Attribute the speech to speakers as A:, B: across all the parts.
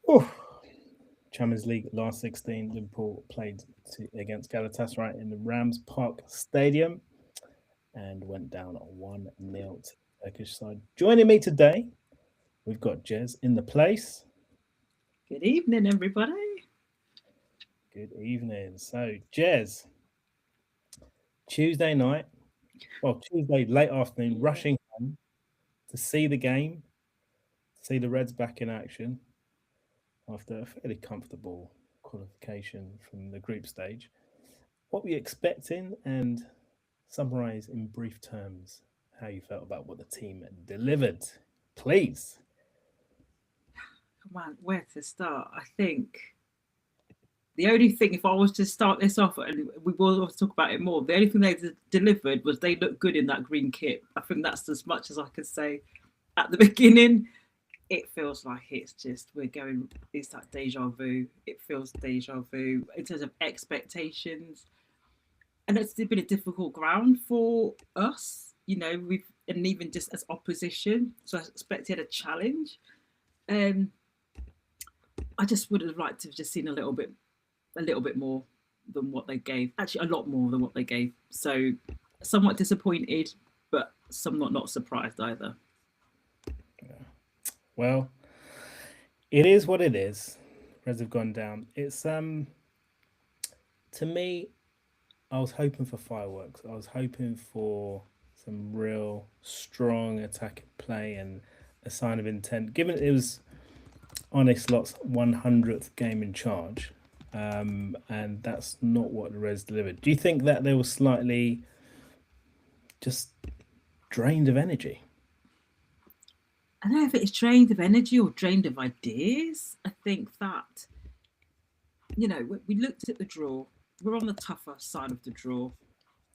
A: Oh, Champions League last 16, Liverpool played against Galatasaray in the Rams Park Stadium and went down 1-0 to the Turkish side. Joining me today, we've got Jez in the place.
B: Good evening, everybody.
A: Good evening. So, Jez, Tuesday night, Tuesday late afternoon,
B: Yeah.
A: rushing home to see the game, see the Reds back in action after a fairly comfortable qualification from the group stage. What were you expecting, and summarize in brief terms how you felt about what the team delivered, please?
B: Come on, where to start? I think the only thing, if I was to start this off, and we will always talk about it more, the only thing they delivered was they looked good in that green kit. I think that's as much as I can say at the beginning. It feels like it's just we're going. It's that deja vu. It feels deja vu in terms of expectations, and it's been a difficult ground for us. We've and even just as opposition, so I expected a challenge. Um, I just would have liked to have just seen a little bit more than what they gave. Actually, a lot more than what they gave. So, somewhat disappointed, but somewhat not surprised either.
A: Well, it is what it is. Reds have gone down. It's to me, I was hoping for fireworks. I was hoping for some real strong attacking play and a sign of intent. Given it was Arne Slot's 100th game in charge, and that's not what the Reds delivered. Do you think that they were slightly just drained of energy?
B: I don't know if it's drained of energy or drained of ideas. I think that, we looked at the draw. We're on the tougher side of the draw.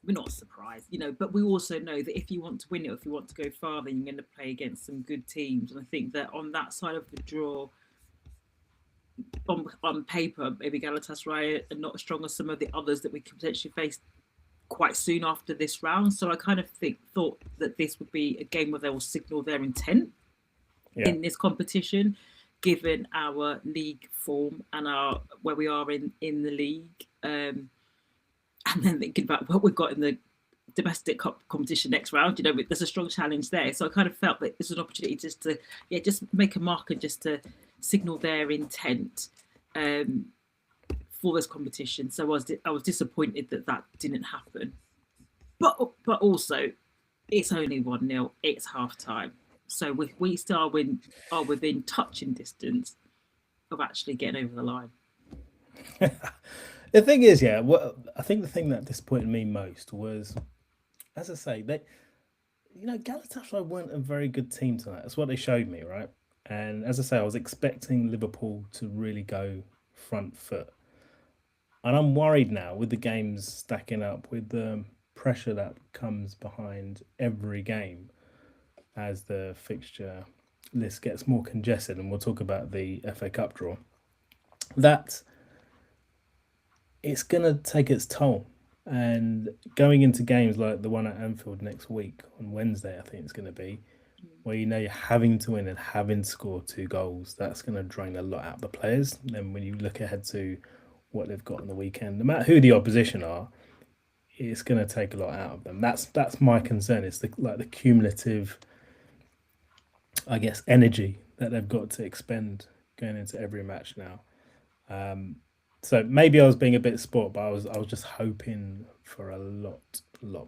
B: We're not surprised, but we also know that if you want to win it, or if you want to go far, then you're going to play against some good teams. And I think that on that side of the draw, on paper, maybe Galatasaray are not as strong as some of the others that we could potentially face quite soon after this round. So I kind of thought that this would be a game where they will signal their intent
A: Yeah.
B: in this competition, given our league form and our where we are in the league. And then thinking about what we've got in the domestic competition next round, there's a strong challenge there. So I kind of felt that this was an opportunity just make a mark and just to signal their intent for this competition. So I was disappointed that that didn't happen. But also, it's only 1-0. It's half time. So we still are within touching distance of actually getting over the line.
A: The thing is, yeah, what I think the thing that disappointed me most was, as I say, Galatasaray weren't a very good team tonight. That's what they showed me, right? And as I say, I was expecting Liverpool to really go front foot. And I'm worried now with the games stacking up, with the pressure that comes behind every game as the fixture list gets more congested. And we'll talk about the FA Cup draw. That it's going to take its toll. And going into games like the one at Anfield next week on Wednesday, I think it's going to be, where you're having to win and having to score 2 goals, that's going to drain a lot out of the players. Then when you look ahead to what they've got on the weekend, no matter who the opposition are, it's going to take a lot out of them. That's my concern. It's the cumulative, I guess, energy that they've got to expend going into every match now. So maybe I was being a bit sport, but I was just hoping for a lot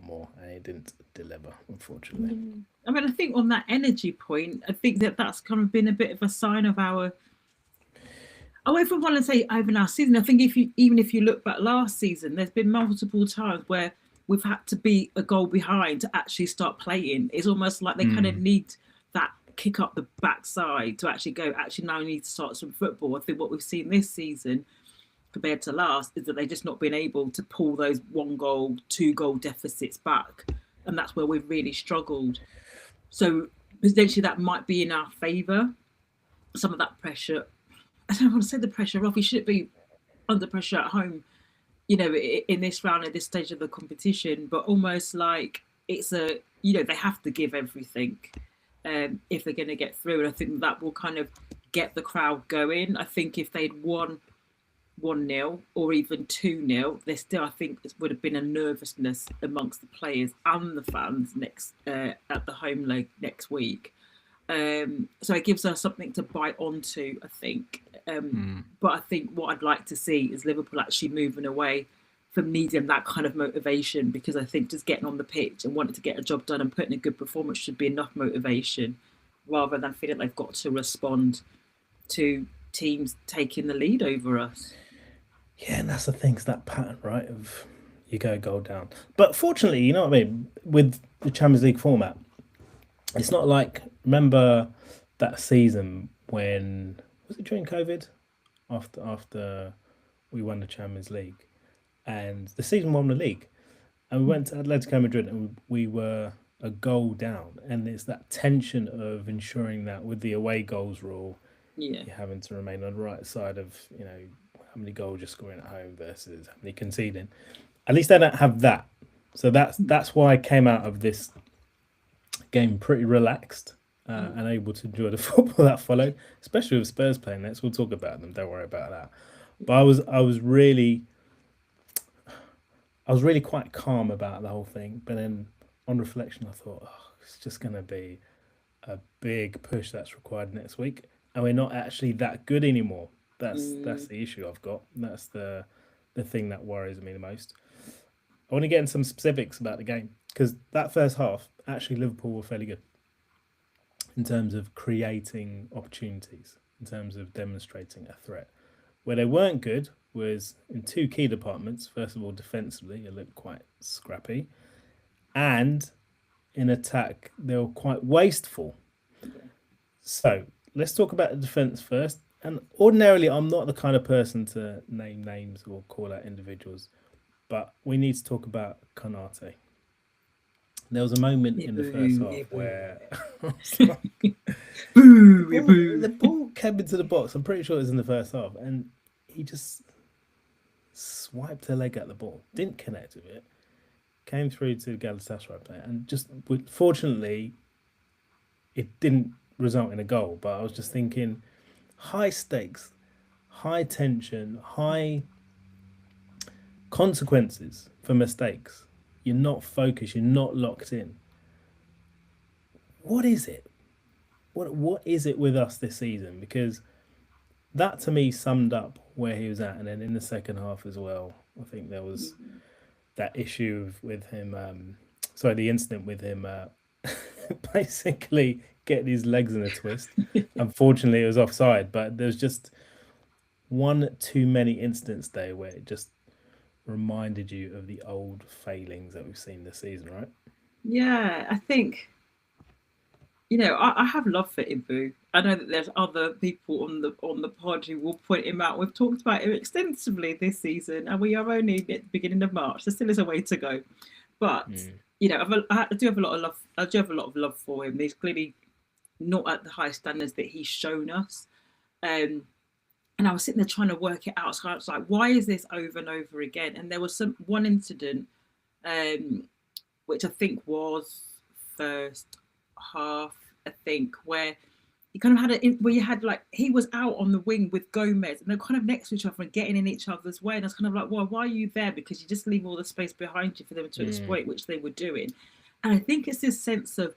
A: more, and it didn't deliver, unfortunately.
B: I mean, I think on that energy point, I think that that's kind of been a bit of a sign of our. I won't even want to say over our season. I think even if you look back last season, there's been multiple times where we've had to be a goal behind to actually start playing. It's almost like they kind of need that kick up the backside to actually go. Actually, now we need to start some football. I think what we've seen this season compared to last is that they've just not been able to pull those 1-goal, 2-goal deficits back, and that's where we've really struggled. So potentially that might be in our favour. Some of that pressure, I don't want to say the pressure off. We shouldn't be under pressure at home, in this round, at this stage of the competition. But almost like it's they have to give everything if they're going to get through. And I think that will kind of get the crowd going. I think if they'd won 1-0 or even 2-0, there still, I think, would have been a nervousness amongst the players and the fans next at the home leg next week. So it gives us something to bite onto, I think. But I think what I'd like to see is Liverpool actually moving away from needing that kind of motivation, because I think just getting on the pitch and wanting to get a job done and putting a good performance should be enough motivation, rather than feeling they've got to respond to teams taking the lead over us.
A: Yeah, and that's the thing, it's that pattern, right? Of you go goal down. But fortunately, you know what I mean, with the Champions League format, it's not like, remember that season when, was it during COVID? After we won the Champions League, and the season won the league, and we went to Atletico Madrid and we were a goal down, and it's that tension of ensuring that with the away goals rule,
B: Yeah.
A: you're having to remain on the right side of, you know, how many goals you're scoring at home versus how many conceding. At least I don't have that. So that's why I came out of this game pretty relaxed and able to enjoy the football that followed, especially with Spurs playing next. We'll talk about them. Don't worry about that. But I was really quite calm about the whole thing. But then on reflection, I thought, oh, it's just going to be a big push that's required next week, and we're not actually that good anymore. That's the issue I've got. That's the thing that worries me the most. I want to get into some specifics about the game, because that first half, actually Liverpool were fairly good in terms of creating opportunities, in terms of demonstrating a threat. Where they weren't good was in two key departments. First of all, defensively, it looked quite scrappy, and in attack, they were quite wasteful. So let's talk about the defense first. And ordinarily, I'm not the kind of person to name names or call out individuals, but we need to talk about Konate. There was a moment in the first half where the ball came into the box. I'm pretty sure it was in the first half, and he just swiped her leg at the ball, didn't connect with it, came through to the Galatasaray player, and just fortunately, it didn't result in a goal. But I was just thinking, high stakes, high tension, high consequences for mistakes. You're not focused, you're not locked in. What is it? What is it with us this season? Because that to me summed up where he was at. And then in the second half as well, I think there was that issue with him, the incident with him basically getting his legs in a twist. Unfortunately, it was offside, but there's just one too many incidents there where it just reminded you of the old failings that we've seen this season, right?
B: Yeah, I think, you know, I have love for Ibu. I know that there's other people on the pod who will point him out. We've talked about him extensively this season, and we are only at the beginning of March. There still is a way to go, but you know, I do have a lot of love. I do have a lot of love for him. He's clearly not at the high standards that he's shown us. And I was sitting there trying to work it out. So I was like, why is this over and over again? And there was one incident, which I think was first half, I think, where you kind of had he was out on the wing with Gomez, and they're kind of next to each other and getting in each other's way. And I was kind of like, well, why are you there? Because you just leave all the space behind you for them to exploit, which they were doing. And I think it's this sense of,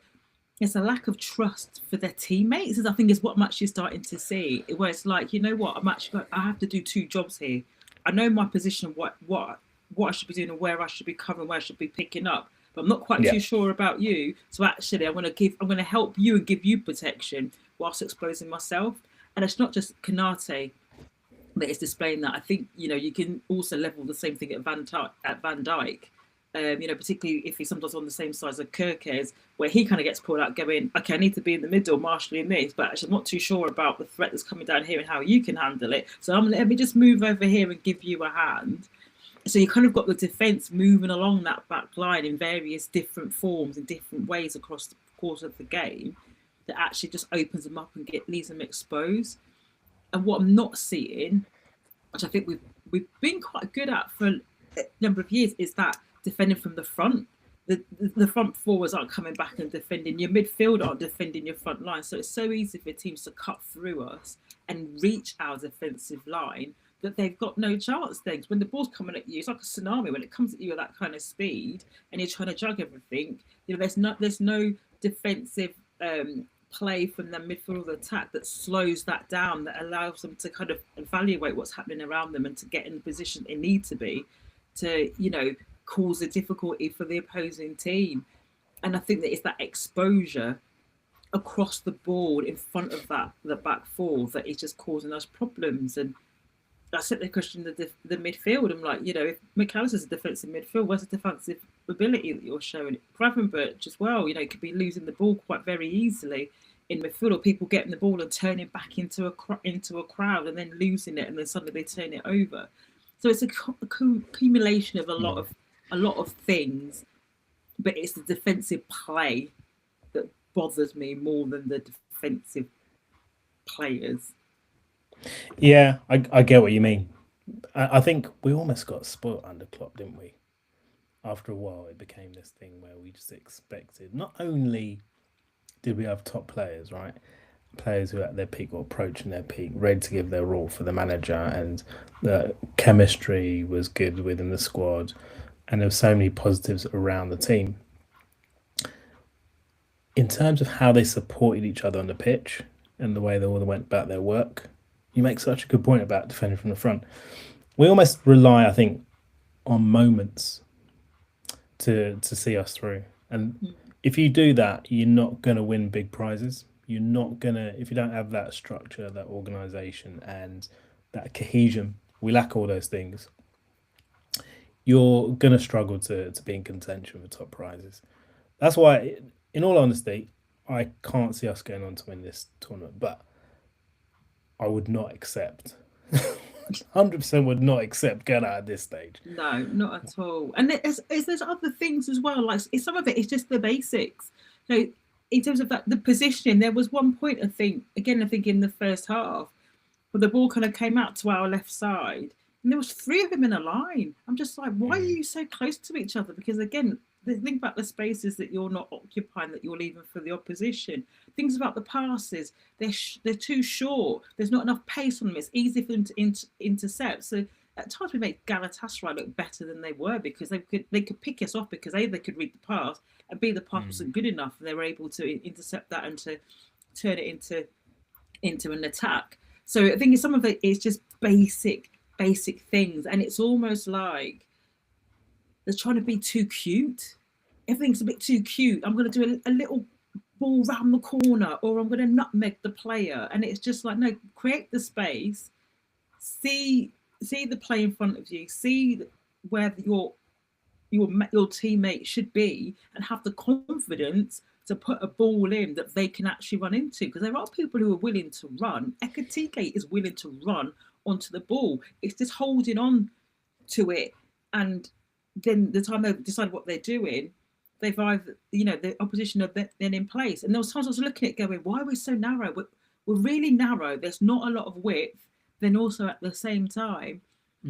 B: it's a lack of trust for their teammates, I think is what I'm actually starting to see, where it's like, you know what, I have to do two jobs here. I know my position, what I should be doing and where I should be covering, where I should be picking up, but I'm not quite too sure about you. So actually, I'm going to help you and give you protection whilst exposing myself. And it's not just Konate that is displaying that. I think, you know, you can also level the same thing at Van Dijk. You know, particularly if he's sometimes on the same side as Kirkes, where he kind of gets pulled out going, okay, I need to be in the middle, marshalling this, but actually I'm not too sure about the threat that's coming down here and how you can handle it. So let me just move over here and give you a hand. So you kind of got the defence moving along that back line in various different forms, in different ways across the course of the game, that actually just opens them up and leaves them exposed. And what I'm not seeing, which I think we've been quite good at for a number of years, is that defending from the front. the front forwards aren't coming back and defending. Your midfield aren't defending your front line. So it's so easy for teams to cut through us and reach our defensive line that they've got no chance then. When the ball's coming at you, it's like a tsunami. When it comes at you at that kind of speed and you're trying to jug everything, there's no defensive play from the midfield attack that slows that down, that allows them to kind of evaluate what's happening around them and to get in the position they need to be to, cause a difficulty for the opposing team. And I think that it's that exposure across the board in front of the back four that is just causing us problems. And I set the question the midfield. I'm like, if McAllister's a defensive midfield, where's the defensive ability that you're showing? Gravenberch as well, could be losing the ball quite very easily in midfield, or people getting the ball and turning back into a crowd and then losing it, and then suddenly they turn it over. So it's a accumulation of a lot of things, but it's the defensive play that bothers me more than the defensive players.
A: Yeah, I get what you mean. I think we almost got spoiled under Klopp, didn't we? After a while, it became this thing where we just expected, not only did we have top players, right? Players who are at their peak or approaching their peak, ready to give their all for the manager, and the chemistry was good within the squad, and there were so many positives around the team. In terms of how they supported each other on the pitch and the way they all went about their work, you make such a good point about defending from the front. We almost rely, I think, on moments to see us through. And if you do that, you're not going to win big prizes. You're not going to, if you don't have that structure, that organisation, and that cohesion, we lack all those things. You're going to struggle to be in contention for top prizes. That's why, in all honesty, I can't see us going on to win this tournament, but I would not accept. 100% would not accept going out at this stage.
B: No, not at all. And there's other things as well. Like some of it is just the basics. In terms of the positioning, there was one point I think in the first half, where the ball kind of came out to our left side, and there was three of them in a line. I'm just like, why are you so close to each other? Because again, think about the spaces that you're not occupying, that you're leaving for the opposition. Things about the passes, they're too short. There's not enough pace on them. It's easy for them to intercept. So at times we made Galatasaray look better than they were, because they could pick us off, because A, they could read the pass, and B, the pass wasn't good enough, and they were able to intercept that and to turn it into an attack. So I think some of it is just basic things, and it's almost like they're trying to be too cute. Everything's a bit too cute. I'm going to do a little ball round the corner, or I'm going to nutmeg the player, and it's just like, no, create the space, see the play in front of you, see where your teammate should be, and have the confidence to put a ball in that they can actually run into. Because there are people who are willing to run. Ekatike is willing to run onto the ball. It's just holding on to it, and then the time they decide what they're doing, they've either, the opposition are then in place. And there was times I was looking at it going, why are we so narrow? We're really narrow. There's not a lot of width. Then also at the same time,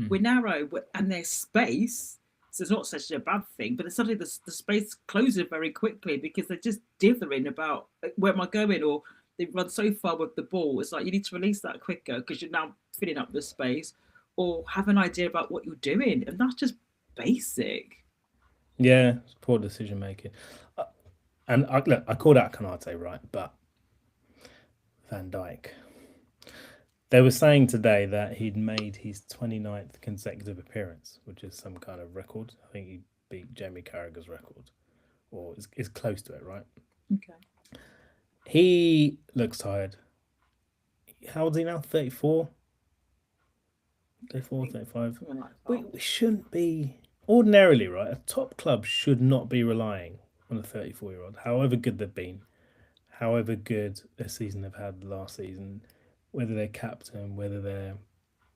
B: we're narrow, and there's space. So it's not such a bad thing, but suddenly the space closes very quickly, because they're just dithering about where am I going, or they run so far with the ball. It's like, you need to release that quicker, because you're now filling up the space, or have an idea about what you're doing. And that's just basic.
A: Yeah, it's poor decision making. And I called out Konate, right? But Van Dijk. They were saying today that he'd made his 29th consecutive appearance, which is some kind of record. I think he beat Jamie Carragher's record, or is close to it, right?
B: Okay.
A: He looks tired. How old is he now? 34? 34, 35? We shouldn't be... Ordinarily, right, a top club should not be relying on a 34-year-old, however good they've been, however good a season they've had last season, whether they're captain, whether they're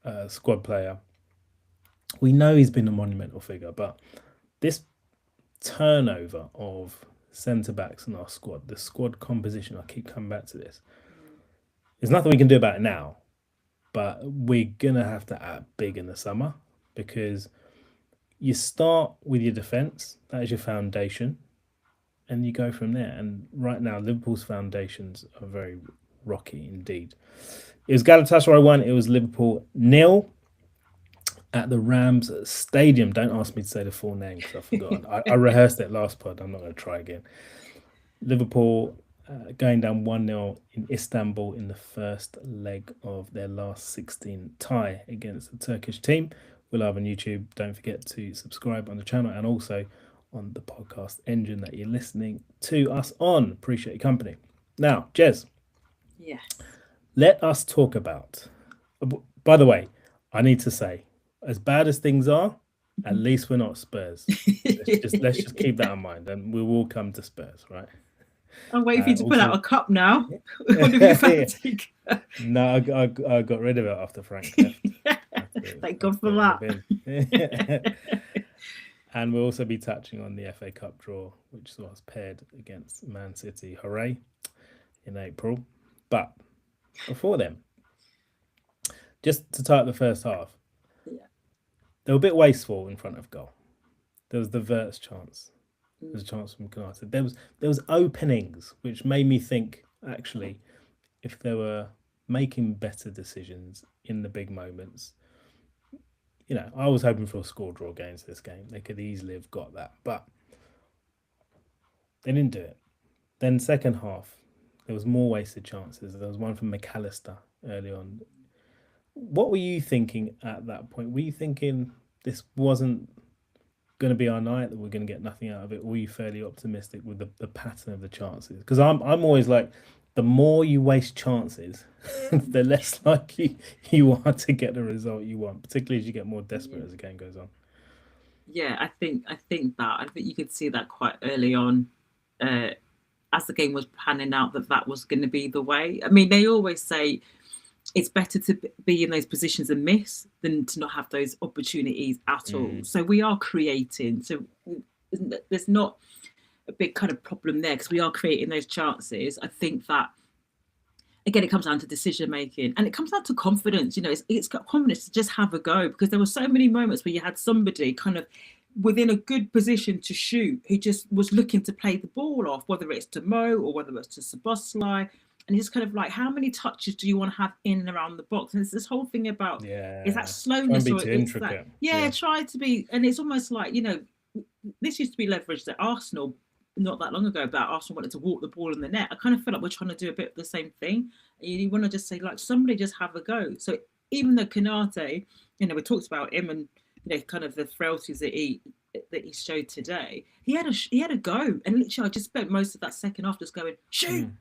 A: a squad player. We know he's been a monumental figure, but this turnover of centre-backs in our squad, the squad composition, I keep coming back to this, there's nothing we can do about it now, but we're going to have to act big in the summer, because you start with your defence. That is your foundation, and you go from there. And right now, Liverpool's foundations are very rocky indeed. It was Galatasaray 1, it was Liverpool nil at the Rams Stadium. Don't ask me to say the full name because I've forgotten. I rehearsed it last pod. I'm not going to try again. Liverpool going down 1-0 in Istanbul in the first leg of their last 16 tie against the Turkish team. We're live on YouTube. Don't forget to subscribe on the channel and also on the podcast engine that you're listening to us on. Appreciate your company. Now, Jez.
B: Yes.
A: Let us talk about. By the way, I need to say, as bad as things are, at least we're not Spurs. let's just keep that in mind, and we will come to Spurs, right?
B: I'm waiting for you to pull out a cup now. What have you fancy?
A: No, I got rid of it after Frank left.
B: Thank God for that.
A: And we'll also be touching on the FA Cup draw, which was paired against Man City. Hooray! In April. But before then, just to tie up the first half, they were a bit wasteful in front of goal. There was the Verts chance. There was a chance from Konate. There was openings, which made me think, actually, if they were making better decisions in the big moments, you know, I was hoping for a score draw against this game. They could easily have got that, but they didn't do it. Then second half, there was more wasted chances. There was one from McAllister early on. What were you thinking at that point? Were you thinking this wasn't going to be our night, that we're going to get nothing out of it? Or were you fairly optimistic with the pattern of the chances? Because I'm always like, the more you waste chances, the less likely you are to get the result you want, particularly as you get more desperate as the game goes on.
B: Yeah, I think you could see that quite early on, as the game was panning out, that was going to be the way. I mean, they always say it's better to be in those positions and miss than to not have those opportunities at all. So we are creating. So there's not a big kind of problem there because we are creating those chances. I think that, again, it comes down to decision making and it comes down to confidence. You know, it's got confidence to just have a go, because there were so many moments where you had somebody kind of within a good position to shoot who just was looking to play the ball off, whether it's to Mo or whether it's to Szoboszlai. And it's kind of like, how many touches do you want to have in and around the box? And it's this whole thing about, is that slowness or it's that, try to be. And it's almost like, you know, this used to be leveraged at Arsenal not that long ago, about Arsenal wanted to walk the ball in the net. I kind of feel like we're trying to do a bit of the same thing. You want to just say, like, somebody just have a go. So even though Konate, you know, we talked about him and, you know, kind of the frailties that he showed today, he had a go. And literally I just spent most of that second half just going, shoot,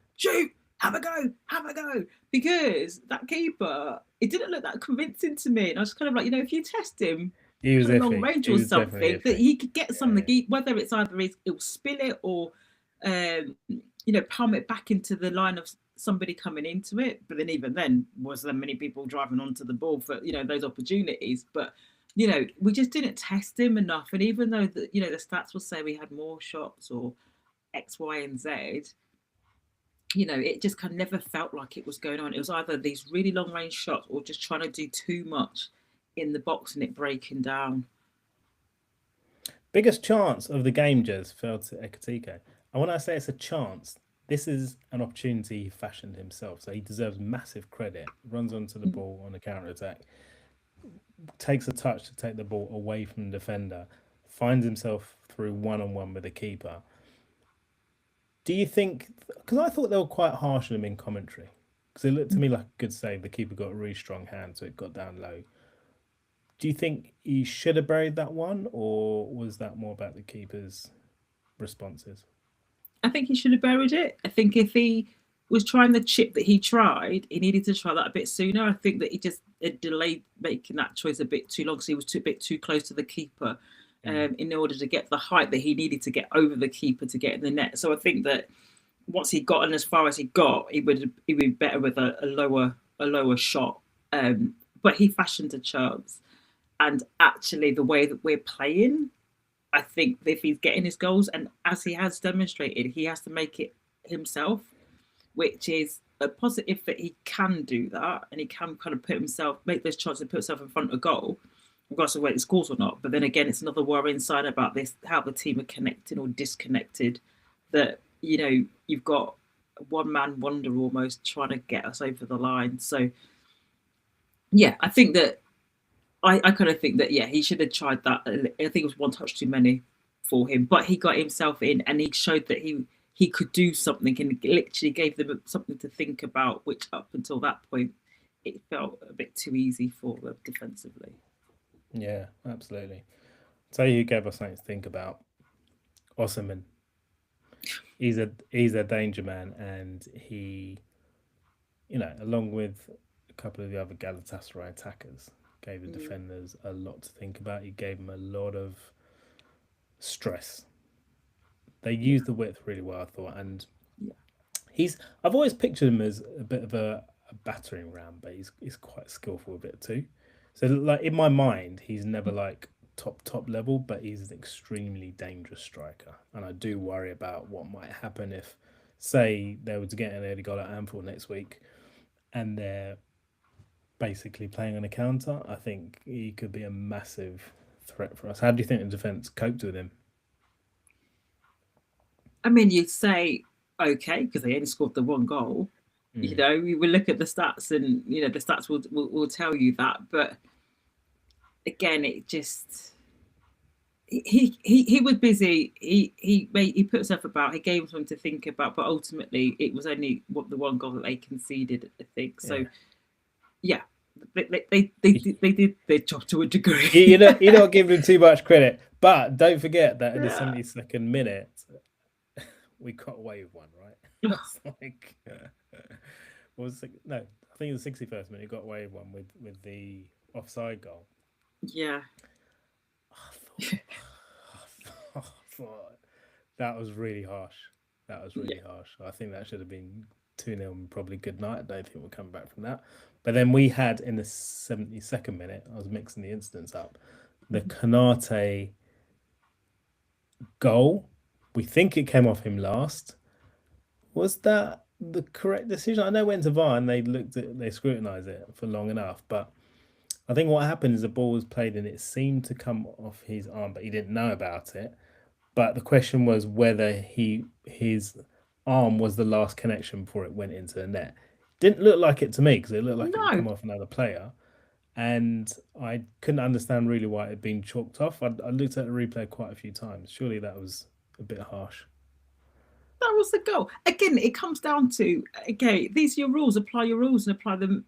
B: have a go. Because that keeper, it didn't look that convincing to me. And I was kind of like, you know, if you test him,
A: he was
B: long range or something, that he could get something, whether it's either it'll spill it or, you know, palm it back into the line of somebody coming into it. But then even then, was there many people driving onto the ball for, you know, those opportunities? But, you know, we just didn't test him enough. And even though, you know, the stats will say we had more shots or X, Y, and Z, you know, it just kind of never felt like it was going on. It was either these really long range shots or just trying to do too much in the box and it breaking down.
A: Biggest chance of the game, Jez, fell to Ekitike. And when I say it's a chance, this is an opportunity he fashioned himself. So he deserves massive credit. Runs onto the ball on a counter-attack, takes a touch to take the ball away from the defender, finds himself through one-on-one with the keeper. Do you think, because I thought they were quite harsh on him in commentary, because it looked to me like a good save. The keeper got a really strong hand, so it got down low. Do you think he should have buried that one, or was that more about the keeper's responses?
B: I think he should have buried it. I think if he was trying the chip that he tried, he needed to try that a bit sooner. I think that he just delayed making that choice a bit too long, because he was a bit too close to the keeper in order to get the height that he needed to get over the keeper to get in the net. So I think that once he'd gotten as far as he got, he would be better with a lower shot. But he fashioned a chance. And actually, the way that we're playing, I think if he's getting his goals, and as he has demonstrated, he has to make it himself, which is a positive that he can do that, and he can kind of make those chances and put himself in front of goal. regardless of whether it scores or not. But then again, it's another worrying sign about this, how the team are connected or disconnected. That, you've got one man wonder almost trying to get us over the line. So yeah, I think that I kind of think that, yeah, he should have tried that. I think it was one touch too many for him, but he got himself in and he showed that he could do something, and literally gave them something to think about, which up until that point it felt a bit too easy for them defensively.
A: Yeah, absolutely. Tell you who gave us something to think about. Osimhen. He's a danger man, and he, along with a couple of the other Galatasaray attackers, gave the defenders a lot to think about. He gave them a lot of stress. They used the width really well, I thought, and I've always pictured him as a bit of a battering ram, but he's quite skillful a bit too. So like in my mind, he's never like top level, but he's an extremely dangerous striker, and I do worry about what might happen if, say, they were to get an early goal at Anfield next week, and they're basically playing on a counter. I think he could be a massive threat for us. How do you think the defence coped with him?
B: I mean, you'd say okay because they only scored the one goal. We will look at the stats, and the stats will tell you that. But again, it just he was busy. He put himself about. He gave them to think about, but ultimately, it was only the one goal that they conceded, I think. So, yeah, they did their job to a degree.
A: You're not giving them too much credit, but don't forget that in the 72nd minute, we got away with one, right? It's like, was no, I think it was the 61st minute. He got away with one with the offside goal.
B: Yeah.
A: I thought that was really harsh. That was really harsh. I think that should have been 2-0 and probably good night. I don't think we'll come back from that. But then we had in the 72nd minute, I was mixing the incidents up, the Konate goal. We think it came off him last. Was that the correct decision? I know it went to VAR and they scrutinised it for long enough, but I think what happened is the ball was played and it seemed to come off his arm, but he didn't know about it. But the question was whether his arm was the last connection before it went into the net. Didn't look like it to me because it looked like it would come off another player. And I couldn't understand really why it had been chalked off. I looked at the replay quite a few times. Surely that was a bit harsh.
B: That was the goal. Again, it comes down to, okay, these are your rules. Apply your rules and apply them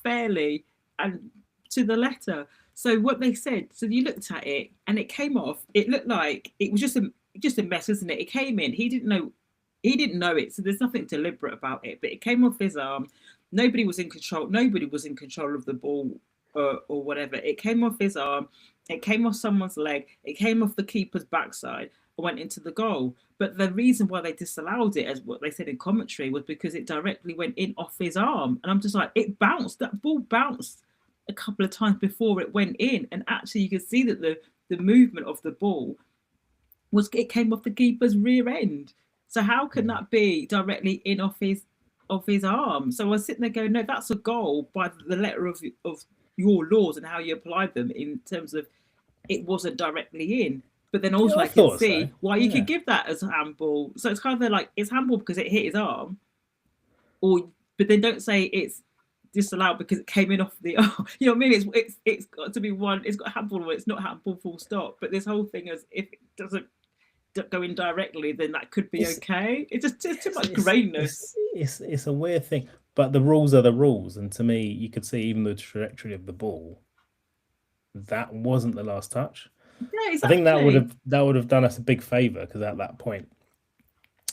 B: fairly and to the letter. So what they said, so you looked at it and it came off. It looked like it was just a mess, isn't it? It came in. He didn't know it. So there's nothing deliberate about it. But it came off his arm. Nobody was in control. Nobody was in control of the ball or whatever. It came off his arm. It came off someone's leg. It came off the keeper's backside and went into the goal. But the reason why they disallowed it, as what they said in commentary, was because it directly went in off his arm. And I'm just like, it bounced. That ball bounced a couple of times before it went in. And actually you could see that the movement of the ball it came off the keeper's rear end. So how can that be directly in off his arm? So I was sitting there going, no, that's a goal by the letter of your laws and how you applied them in terms of it wasn't directly in. But then also I can see why you could give that as a handball. So it's kind of like it's handball because it hit his arm, but then don't say it's disallowed because it came in off the arm. You know what I mean? It's got to be one. It's got handball or it's not handball. Full stop. But this whole thing is if it doesn't go in directly, then that could be okay. It's just too much grayness.
A: It's a weird thing. But the rules are the rules, and to me, you could see even the trajectory of the ball. That wasn't the last touch.
B: Yeah, exactly.
A: I think that would have done us a big favour because at that point,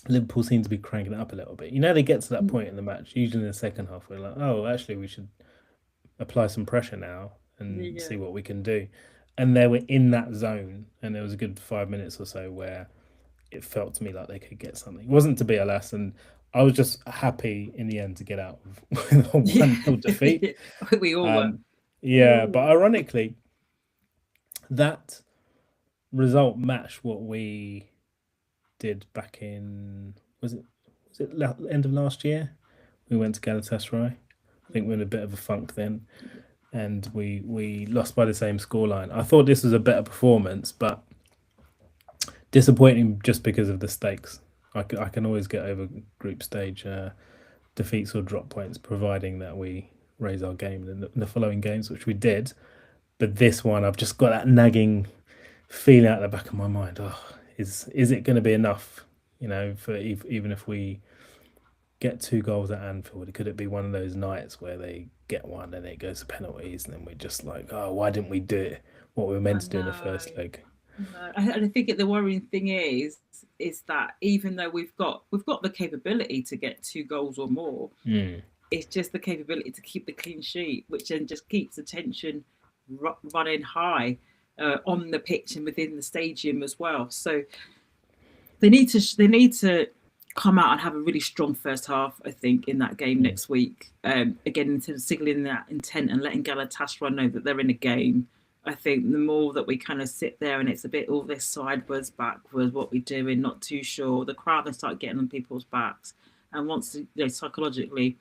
A: Liverpool seemed to be cranking it up a little bit. They get to that point in the match, usually in the second half, we're like, oh, actually, we should apply some pressure now and see what we can do. And they were in that zone, and there was a good 5 minutes or so where it felt to me like they could get something. It wasn't to be a lesson. I was just happy in the end to get out with a 1-0 defeat.
B: We all were.
A: Yeah, but ironically, that result matched what we did back in was it end of last year? We went to Galatasaray. I think we were in a bit of a funk then, and we lost by the same scoreline. I thought this was a better performance, but disappointing just because of the stakes. I can always get over group stage defeats or drop points, providing that we raise our game in the following games, which we did. But this one, I've just got that nagging feeling out the back of my mind. Oh, is it going to be enough? You know, for even if we get 2 goals at Anfield, could it be one of those nights where they get one and it goes to penalties, and then we're just like, oh, why didn't we do it? What we were meant
B: I
A: to do in the
B: know.
A: first leg.
B: No. And I think the worrying thing is that even though we've got the capability to get 2 goals or more,
A: Mm.
B: it's just the capability to keep the clean sheet, which then just keeps the tension running high on the pitch and within the stadium as well. So they need to come out and have a really strong first half, I think, in that game next week. Again, in terms of signaling that intent and letting Galatasaray know that they're in a game. I think the more that we kind of sit there and it's a bit all this sideways, backwards, what we're doing, not too sure, the crowd will start getting on people's backs. And once, psychologically,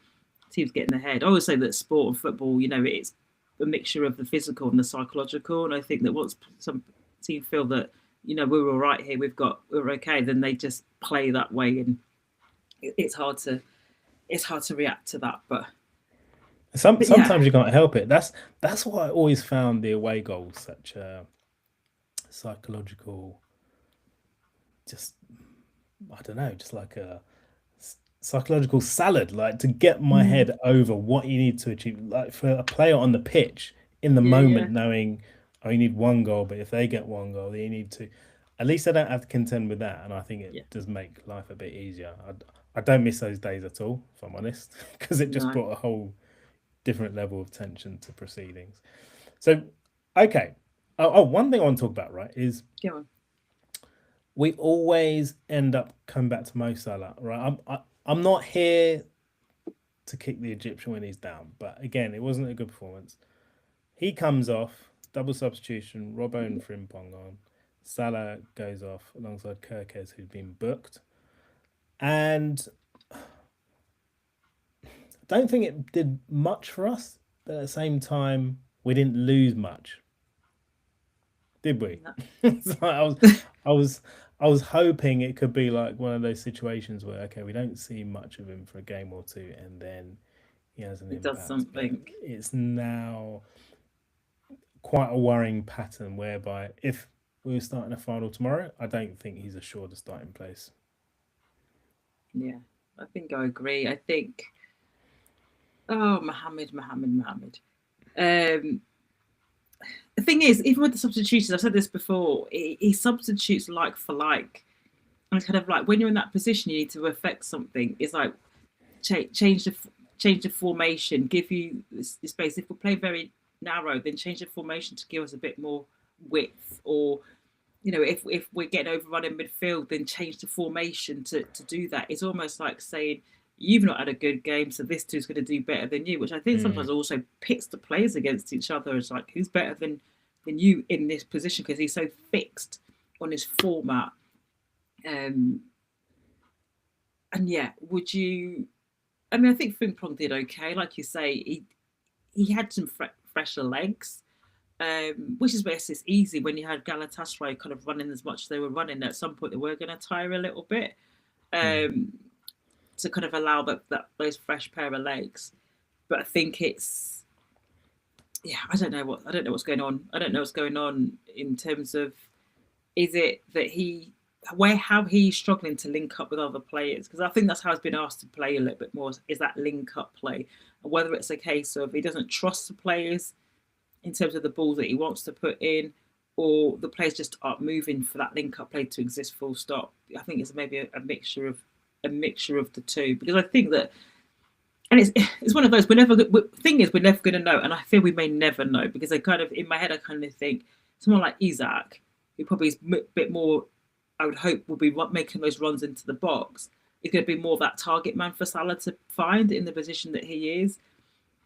B: teams get in the head. I always say that sport and football, it's a mixture of the physical and the psychological. And I think that once some team feel that, we're all right here, we're okay, then they just play that way. And it's hard to react to that. But
A: Sometimes
B: yeah.
A: you can't help it. That's why I always found the away goals such a psychological, just I don't know, just like a psychological salad, like to get my head over what you need to achieve. Like for a player on the pitch in the moment, knowing, oh, you need 1 goal, but if they get 1 goal, then you need to. At least I don't have to contend with that, and I think it does make life a bit easier. I don't miss those days at all, if I'm honest, because it just brought a whole different level of tension to proceedings. So, okay. One thing I want to talk about, right, is
B: Go on.
A: we always end up coming back to Mo Salah, right? I'm not here to kick the Egyptian when he's down, but again, it wasn't a good performance. He comes off, double substitution, Robbo and Frimpong on. Salah goes off alongside Kirkes, who'd been booked. And don't think it did much for us, but at the same time, we didn't lose much, did we?
B: No.
A: So I was hoping it could be like one of those situations where, okay, we don't see much of him for a game or two, and then he has an impact.
B: Does something.
A: But it's now quite a worrying pattern whereby if we were starting a final tomorrow, I don't think he's assured a starting place.
B: Yeah, I think I agree. I think. Oh, Mohammed. The thing is, even with the substitutions, I've said this before, he substitutes like for like. And it's kind of like when you're in that position, you need to affect something. It's like change the formation, give you the space. If we play very narrow, then change the formation to give us a bit more width. Or, if we're getting overrun in midfield, then change the formation to do that. It's almost like saying, you've not had a good game, so this two's going to do better than you, which I think sometimes also pits the players against each other. It's like, who's better than you in this position, because he's so fixed on his format. And yeah, would you? I mean, I think Frimpong did okay. Like you say, he had some fresher legs, which is where it's easy when you had Galatasaray kind of running as much as they were running. At some point, they were going to tire a little bit. To kind of allow those fresh pair of legs. But I think it's, I don't know what's going on. I don't know what's going on in terms of, is it that how he's struggling to link up with other players? Because I think that's how he's been asked to play a little bit more, is that link up play. And whether it's a case of he doesn't trust the players in terms of the balls that he wants to put in, or the players just aren't moving for that link up play to exist full stop. I think it's maybe a mixture of the two, because I think that, and it's one of those, we're never going to know, and I feel we may never know, because I kind of, in my head, I kind of think someone like Isaac, who probably is a bit more, I would hope, will be making those runs into the box, is going to be more of that target man for Salah to find in the position that he is.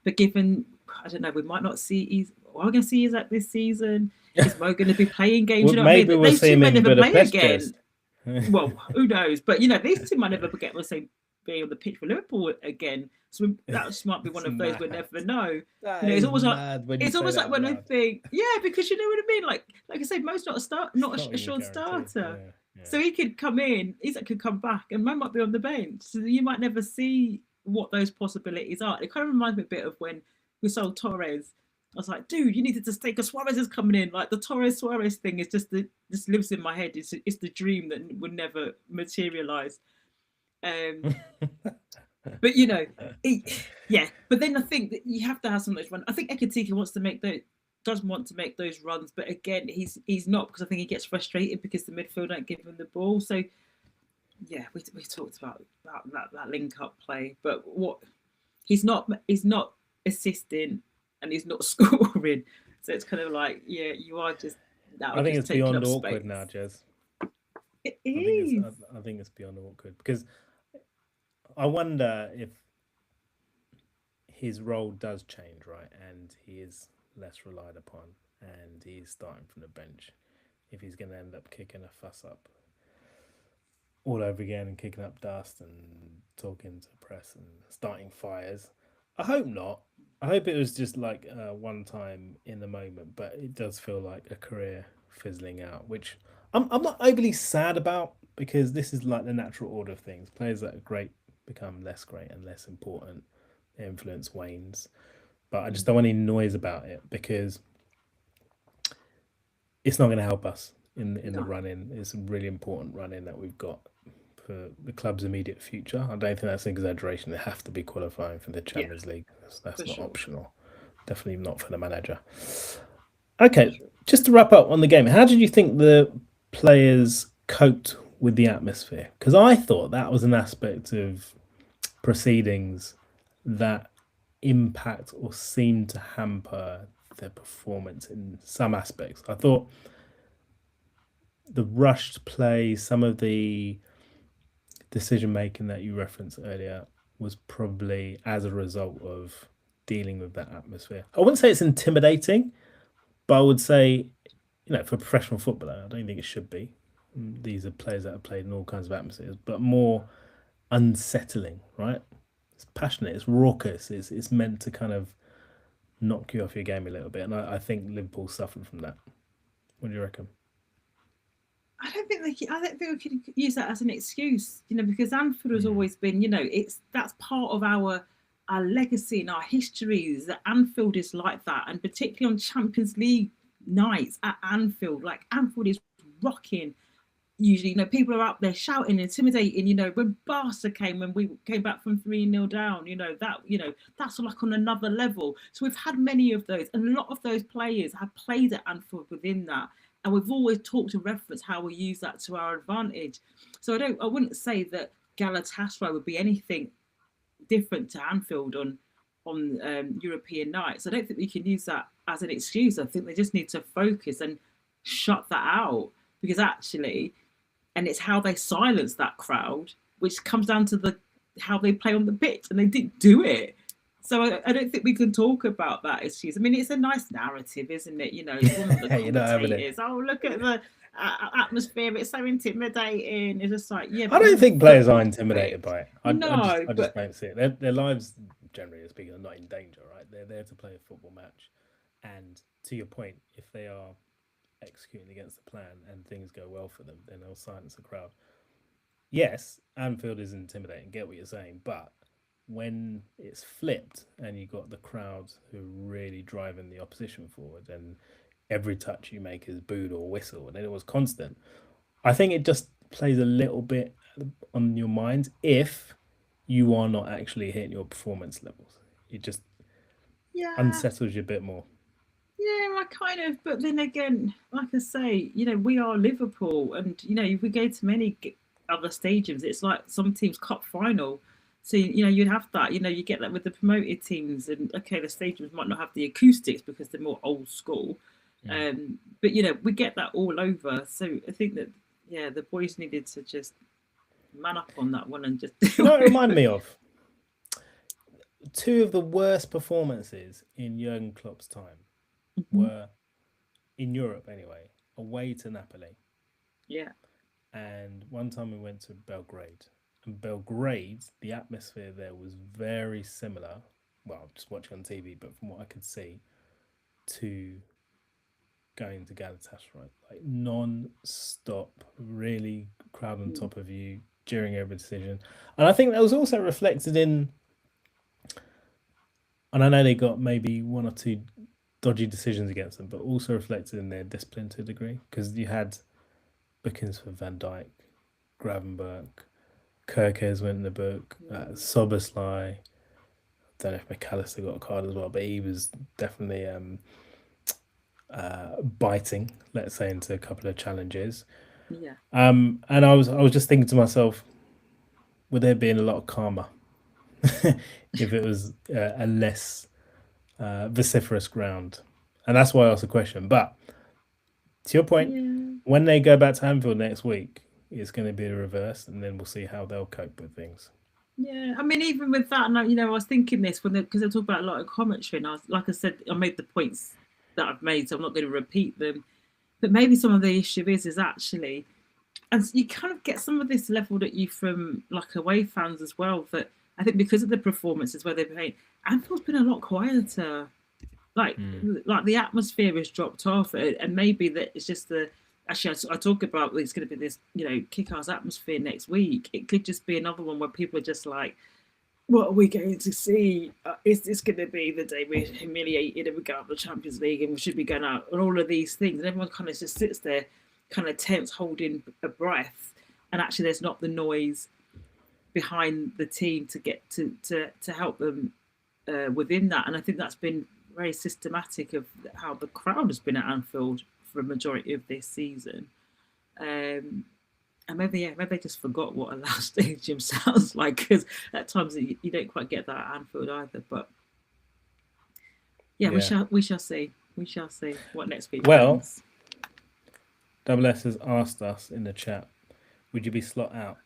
B: But given, I don't know, we might not see are we going to see Isaac this season? Is Mo going to be playing games?
A: Well, maybe we'll see him in Budapest again.
B: Well, who knows? But these two might never get the same being on the pitch for Liverpool again. So that might be
A: It's
B: one of those we'll
A: mad.
B: never know.
A: That
B: It's
A: is
B: almost like
A: mad when you
B: it's
A: say
B: almost
A: that
B: like
A: out
B: when I
A: loud.
B: think, yeah, because you know what I mean. Like I say, Mo's not a start,
A: It's
B: not
A: not
B: a
A: even
B: sure
A: guaranteed.
B: starter.
A: Yeah, yeah.
B: So he could come in, Isak could come back, and Mo might be on the bench. So you might never see what those possibilities are. It kind of reminds me a bit of when we sold Torres. I was like, dude, you needed to stay because Suarez is coming in. Like the Torres Suarez thing is just lives in my head. It's the dream that would never materialize. Um, but yeah. But then I think that you have to have some of those runs. I think Ekatike wants to make those doesn't want to make those runs, but again, he's not because I think he gets frustrated because the midfield don't give him the ball. So yeah, we talked about that link up play, but what he's not assisting and he's not scoring. So it's kind of like, yeah, you are just now
A: I think
B: just
A: it's
B: taking
A: beyond
B: up
A: awkward
B: space.
A: now, Jez.
B: It
A: I think it's
B: is.
A: I think it's beyond awkward because I wonder if his role does change, right, and he is less relied upon, and he's starting from the bench. If he's going to end up kicking a fuss up all over again and kicking up dust and talking to the press and starting fires, I hope not. I hope it was just like one time in the moment, but it does feel like a career fizzling out, which I'm not overly sad about because this is like the natural order of things. Players that are great become less great and less important. Their influence wanes, but I just don't want any noise about it because it's not going to help us in the
B: No,
A: run in. It's a really important run in that we've got for the club's immediate future. I don't think that's an exaggeration. They have to be qualifying for the
B: yeah,
A: Champions League. That's
B: for
A: not
B: sure,
A: optional. Definitely not for the manager.
B: for
A: Okay,
B: sure.
A: just to wrap up on the game, how did you think the players coped with the atmosphere? Because I thought that was an aspect of proceedings that impact or seem to hamper their performance in some aspects. I thought the rushed play, some of the decision making that you referenced earlier was probably as a result of dealing with that atmosphere. I wouldn't say it's intimidating, but I would say, for a professional footballer, I don't think it should be. These are players that have played in all kinds of atmospheres, but more unsettling, right? It's passionate, it's raucous, it's meant to kind of knock you off your game a little bit. And I think Liverpool suffered from that. What do you reckon?
B: I don't think we could use that as an excuse, because Anfield has
A: Mm.
B: always been, that's part of our legacy and our histories. That Anfield is like that, and particularly on Champions League nights at Anfield, like Anfield is rocking. Usually, people are up there shouting, intimidating. When Barca came, when we came back from 3-0 down, that's like on another level. So we've had many of those, and a lot of those players have played at Anfield within that, and we've always talked to reference how we use that to our advantage. So I wouldn't say that Galatasaray would be anything different to Anfield on European nights. I don't think we can use that as an excuse. I think they just need to focus and shut that out, because actually, and it's how they silence that crowd, which comes down to the how they play on the pitch, and they didn't do it. So I don't think we can talk about that excuse. I mean, it's a nice narrative, isn't it? It's one of the
A: You're not having it.
B: commentators. Oh, look at the atmosphere; it's so intimidating. It's just like, yeah,
A: I
B: but this
A: don't
B: is a
A: think players are
B: football
A: intimidated
B: pitch.
A: by it.
B: No,
A: I just
B: but
A: don't see it. Their lives, generally speaking, are not in danger, right? They're there to play a football match. And to your point, if they are executing against the plan and things go well for them, then they'll silence the crowd. Yes, Anfield is intimidating, get what you're saying, but when it's flipped and you've got the crowds who are really driving the opposition forward and every touch you make is booed or whistled and it was constant, I think it just plays a little bit on your mind if you are not actually hitting your performance levels. It just
B: yeah,
A: unsettles you a bit more.
B: yeah, I kind of. But then again, like I say, we are Liverpool, and if we go to many other stadiums, it's like some teams' cup final. So you'd have that. You get that with the promoted teams, and okay, the stadiums might not have the acoustics because they're more old school.
A: Mm.
B: But we get that all over. So I think that, yeah, the boys needed to just man up on that one and just
A: Do you
B: do
A: know what it
B: it.
A: reminded me of? Two of the worst performances in Jurgen Klopp's time
B: Mhm.
A: were in Europe anyway, away to Napoli.
B: Yeah.
A: And one time we went to Belgrade And Belgrade, the atmosphere there was very similar. Well, just watching on TV, but from what I could see, to going to Galatasaray, like non-stop, really crowd on
B: Mm.
A: top of you during every decision. And I think that was also reflected in, and I know they got maybe one or two dodgy decisions against them, but also reflected in their discipline to a degree because you had bookings for Van Dijk, Gravenberg, Kirkes went in the book,
B: Mm.
A: Soboslai. Don't know if McAllister got a card as well, but he was definitely biting, let's say, into a couple of challenges.
B: Yeah.
A: And I was just thinking to myself, would there be a lot of karma if it was a less vociferous ground? And that's why I asked the question. But to your point,
B: Yeah.
A: when they go back to Anfield next week, it's going to be the reverse, and then we'll see how they'll cope with things.
B: Yeah, I mean, even with that, and I was thinking this when because I talk about a lot of commentary, and I was like I said, I made the points that I've made, so I'm not going to repeat them. But maybe some of the issue is actually, and you kind of get some of this leveled at you from like away fans as well. That I think because of the performances where they've played, Anfield's been a lot quieter. Like
A: Mm.
B: like the atmosphere has dropped off, and maybe that it's just the. Actually, I talk about it's going to be this, kick-ass atmosphere next week. It could just be another one where people are just like, "What are we going to see? Is this going to be the day we're humiliated and we go out the Champions League and we should be going out and all of these things?" And everyone kind of just sits there, kind of tense, holding a breath. And actually, there's not the noise behind the team to get to help them within that. And I think that's been very systematic of how the crowd has been at Anfield for a majority of this season. And maybe they just forgot what a loud stadium sounds like, because at times you don't quite get that at Anfield either. But yeah,
A: Yeah.
B: we shall see. We shall see what next week
A: Well,
B: brings.
A: Double S has asked us in the chat, would you be slot out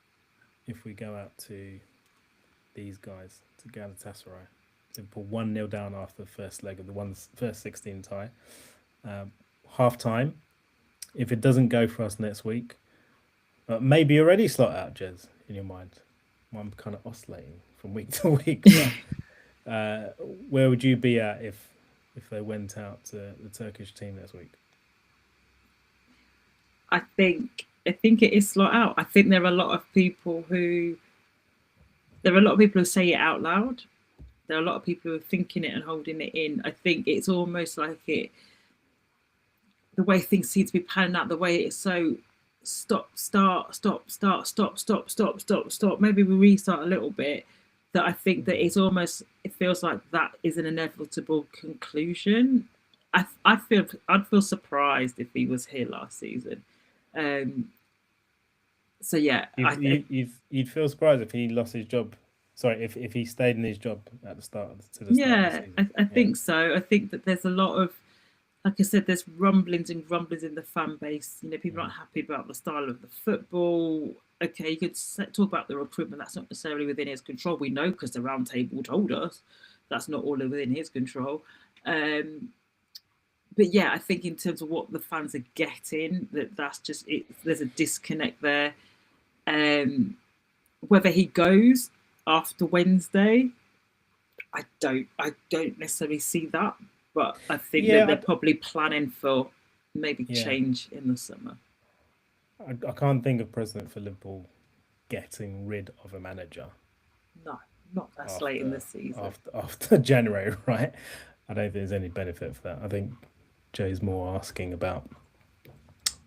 A: if we go out to these guys, to Galatasaray? Liverpool 1-0 down after the first leg of the first 16 tie. Half time. If it doesn't go for us next week, maybe already slot out, Jez, in your mind. I'm kind of oscillating from week to week. Where would you be at if they went out to the Turkish team next week?
B: I think it is slot out. I think there are a lot of people who say it out loud. There are a lot of people who are thinking it and holding it in. I think it's almost like the way things seem to be panning out, the way it's so stop, start, stop, start, stop, stop, stop, stop, stop. Maybe we restart a little bit. That I think that it feels like that is an inevitable conclusion. I'd feel surprised if he was here last season. So yeah,
A: you'd feel surprised if he lost his job. Sorry, if he stayed in his job at the start of the season.
B: I think so. I think that there's a lot of, like I said, there's rumblings in the fan base. People aren't happy about the style of the football. Okay, you could talk about the recruitment. That's not necessarily within his control. We know because the round table told us that's not all within his control. But yeah, I think in terms of what the fans are getting, that's just it. There's a disconnect there. Whether he goes after Wednesday, I don't necessarily see that, but I think that they're probably planning for maybe change in the summer.
A: I can't think of precedent for Liverpool getting rid of a manager.
B: No, not that late in the season.
A: After January, right? I don't think there's any benefit for that. I think Jay's more asking about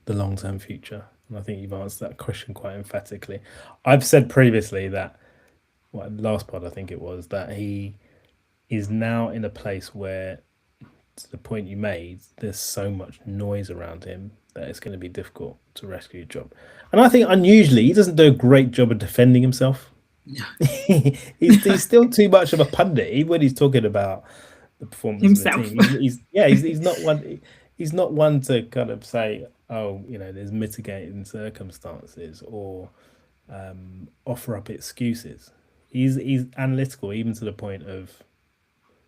A: the long-term future, and I think you've answered that question quite emphatically. I've said previously that, last pod I think it was, that he is now in a place where, to the point you made, there's so much noise around him that it's going to be difficult to rescue a job. And I think unusually he doesn't do a great job of defending himself.
B: No.
A: he's still too much of a pundit, even when he's talking about the performance
B: himself.
A: of the team. He's not one. He's not one to kind of say, "Oh, there's mitigating circumstances," or offer up excuses. He's analytical, even to the point of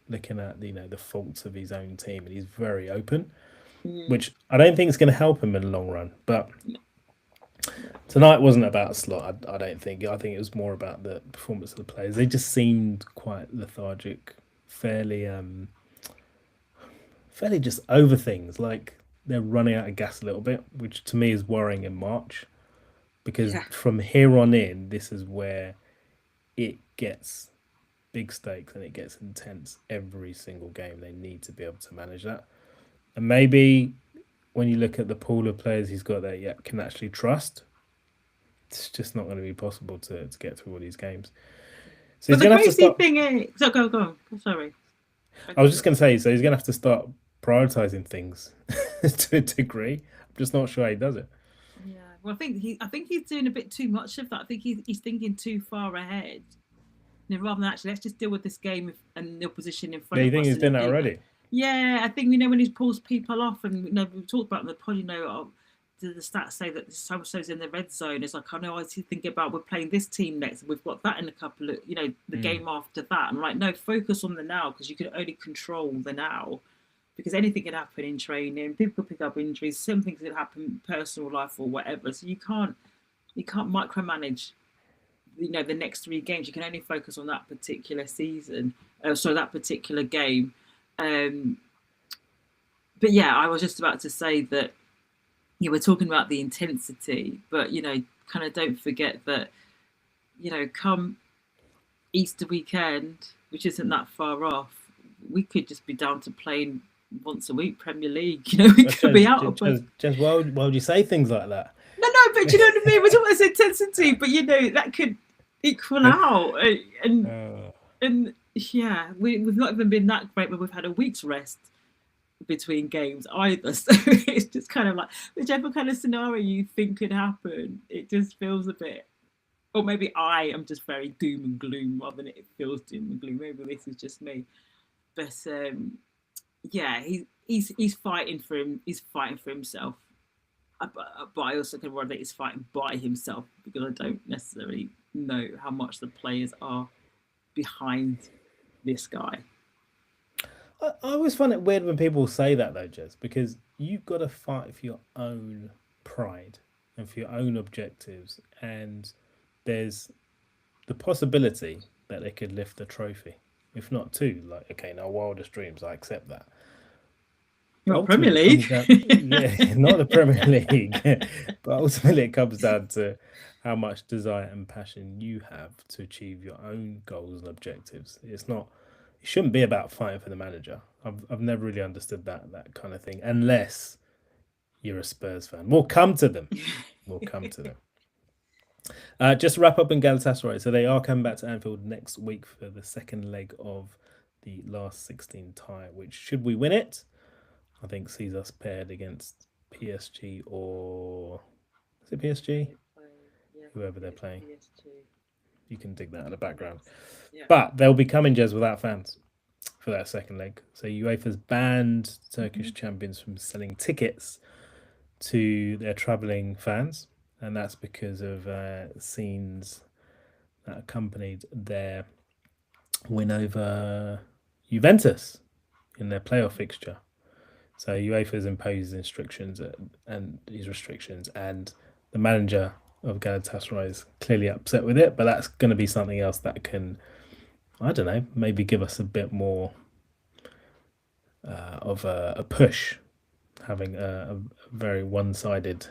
A: looking at the faults of his own team, and he's very open, which I don't think is going to help him in the long run. But Tonight wasn't about a slot. I don't think. I think it was more about the performance of the players. They just seemed quite lethargic, fairly fairly just over things. Like they're running out of gas a little bit, which to me is worrying in March because
B: Yeah.
A: from here on in, this is where it gets big stakes and it gets intense every single game. They need to be able to manage that. And maybe when you look at the pool of players he's got there, yeah, can actually trust, it's just not going to be possible to get through all these games. So
B: But
A: he's
B: the
A: going to have to
B: crazy
A: start.
B: thing is, so go on. Sorry.
A: I was just going to say, so he's going to have to start prioritizing things to a degree. I'm just not sure he does it.
B: Yeah. Well, I think he's doing a bit too much of that. I think he's thinking too far ahead. You know, rather than actually, let's just deal with this game and the opposition in
A: Yeah,
B: front
A: you
B: of
A: think
B: us
A: he's doing
B: and
A: that
B: do that.
A: already?
B: Yeah, I think when he pulls people off, and we've talked about in the pod. The stats say that so and so's in the red zone. It's like I know I see thinking about we're playing this team next. We've got that in a couple of the
A: Mm.
B: game after that. I'm like, no, focus on the now because you can only control the now. Because anything can happen in training, people can pick up injuries, some things can happen in personal life or whatever. So you can't micromanage the next 3 games. You can only focus on that particular season, so that particular game. um but yeah, I was just about to say that we're talking about the intensity, but kind of don't forget that come Easter weekend, which isn't that far off, we could just be down to playing once a week Premier League. We
A: But
B: could be out of both.
A: just why would you say things like that?
B: No, but you know what I mean. We're talking about intensity, but that could equal out, and
A: Uh,
B: and yeah, we've not even been that great, but we've had a week's rest between games either. So it's just kind of like whichever kind of scenario you think could happen, it just feels a bit. Or maybe I am just very doom and gloom rather than it feels doom and gloom. Maybe this is just me. But yeah, he's fighting for him. He's fighting for himself. But I also can worry that he's fighting by himself because I don't necessarily know how much the players are behind this guy.
A: I always find it weird when people say that though, Jez, because you've got to fight for your own pride and for your own objectives, and there's the possibility that they could lift the trophy, if not two. Like, okay, now wildest dreams, I accept that.
B: Not Premier
A: Ultimately, it
B: League.
A: comes down, yeah, not the Premier League, but ultimately it comes down to how much desire and passion you have to achieve your own goals and objectives. It's not. It shouldn't be about fighting for the manager. I've never really understood that kind of thing, unless you're a Spurs fan. We'll come to them. We'll come to them. Just to wrap up in Galatasaray, so they are coming back to Anfield next week for the second leg of the last 16 tie, which, should we win it, I think sees us paired against PSG or is it PSG? Whoever they're playing. You can dig that in the background.
B: Yeah.
A: But they'll be coming, Jez, without fans for that second leg. So UEFA's banned Turkish champions from selling tickets to their travelling fans, and that's because of scenes that accompanied their win over Juventus in their playoff fixture. So UEFA's imposed restrictions, and the manager of Galatasaray is clearly upset with it. But that's going to be something else that can, I don't know, maybe give us a bit more of a push, having a very one-sided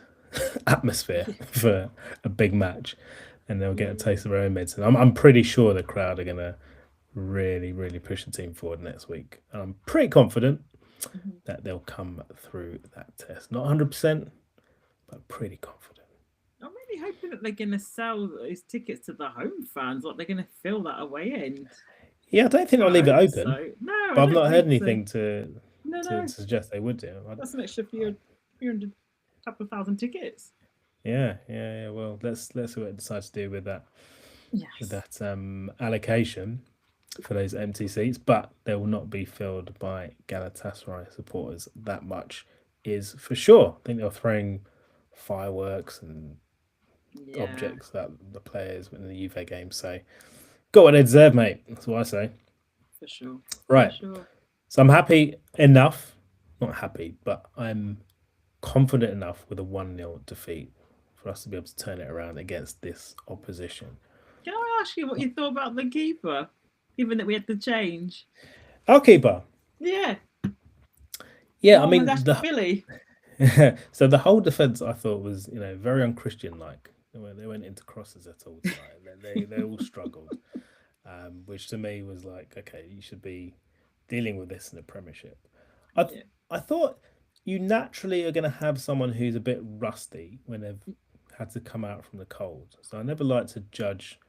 A: atmosphere for a big match, and they'll get a taste of their own medicine. I'm pretty sure the crowd are going to really, really push the team forward next week. And I'm pretty confident that they'll come through that test. Not 100%, but pretty confident.
B: I'm really hoping that they're going to sell those tickets to the home fans. Like they're going to fill that away end.
A: Yeah, I don't think they'll leave it open.
B: So. No,
A: but I've not heard
B: think
A: anything
B: so.
A: to suggest they would do.
B: That's an extra 300 couple of thousand tickets.
A: Yeah. Well, let's see what it decides to do with that.
B: Yes.
A: With that allocation for those empty seats, but they will not be filled by Galatasaray supporters. That much is for sure. I think they're throwing fireworks and objects that the players in the Juve game. So got what they deserve, mate. That's what I say.
B: For sure.
A: Right.
B: For sure.
A: So I'm happy enough. Not happy, but I'm confident enough with a 1-0 defeat for us to be able to turn it around against this opposition.
B: Can I ask you what you thought about the keeper, given that we had to change?
A: Our keeper,
B: Yeah,
A: yeah, I
B: Mohamed
A: mean the
B: Ashbili.
A: so the whole defense I thought was very unchristian like. They went into crosses at all tonight. They all struggled, which to me was like, okay, you should be dealing with this in the Premiership. I
B: Yeah.
A: I thought you naturally are going to have someone who's a bit rusty when they've had to come out from the cold. So I never like to judge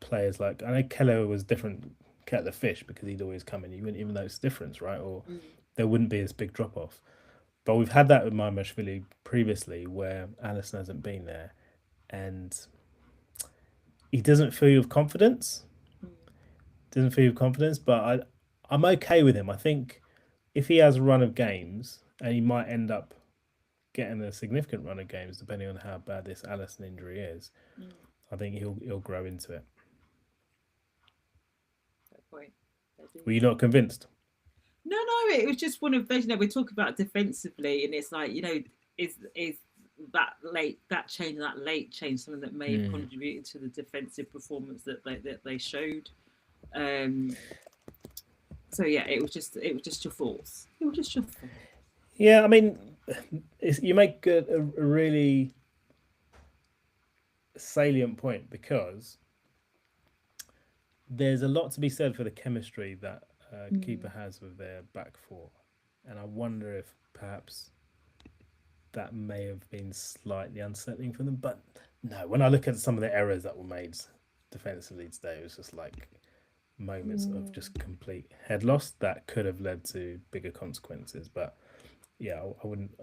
A: players like I know Keller was different kettle of fish because he'd always come in. You wouldn't even notice the difference, right? Or
B: Mm.
A: there wouldn't be this big drop off. But we've had that with Mamashvili previously where Allison hasn't been there and he doesn't fill you with confidence.
B: Mm.
A: Doesn't fill you with confidence, but I'm okay with him. I think if he has a run of games and he might end up getting a significant run of games depending on how bad this Allison injury is,
B: Mm.
A: I think he'll grow into it.
B: Fair point.
A: Were you not convinced?
B: No, no, it was just one of those. We talk about defensively, and it's like is that change, that late change, something that may have
A: Mm.
B: contributed to the defensive performance that they showed. Um, so yeah, it was just your thoughts. It was just your thoughts.
A: Yeah, I mean, you make a really salient point because there's a lot to be said for the chemistry that keeper has with their back four, and I wonder if perhaps that may have been slightly unsettling for them. But no, when I look at some of the errors that were made defensively today, it was just like moments of just complete head loss that could have led to bigger consequences. But yeah,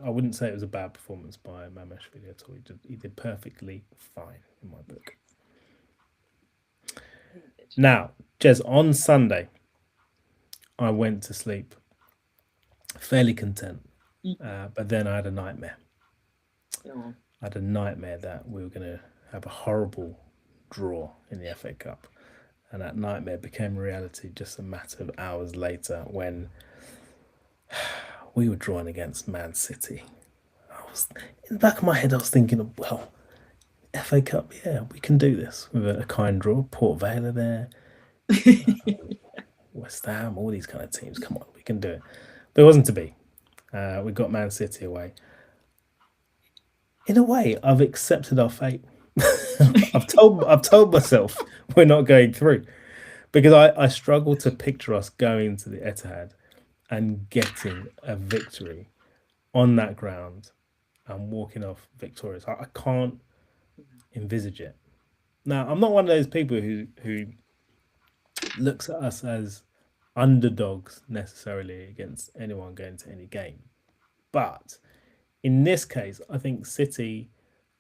A: I wouldn't say it was a bad performance by Mamashvili at all. He did perfectly fine in my book. Now, Jez, on Sunday, I went to sleep fairly content, but then I had a nightmare.
B: Oh.
A: I had a nightmare that we were going to have a horrible draw in the FA Cup. And that nightmare became reality just a matter of hours later when we were drawing against Man City. In the back of my head, I was thinking, well, FA Cup, yeah, we can do this with a kind draw. Port Vale are there, West Ham, all these kind of teams. Come on, we can do it. But it wasn't to be. We got Man City away. In a way, I've accepted our fate. I've told myself we're not going through because I struggle to picture us going to the Etihad and getting a victory on that ground and walking off victorious. I can't envisage it. Now, I'm not one of those people who looks at us as underdogs necessarily against anyone going to any game. But in this case, I think City,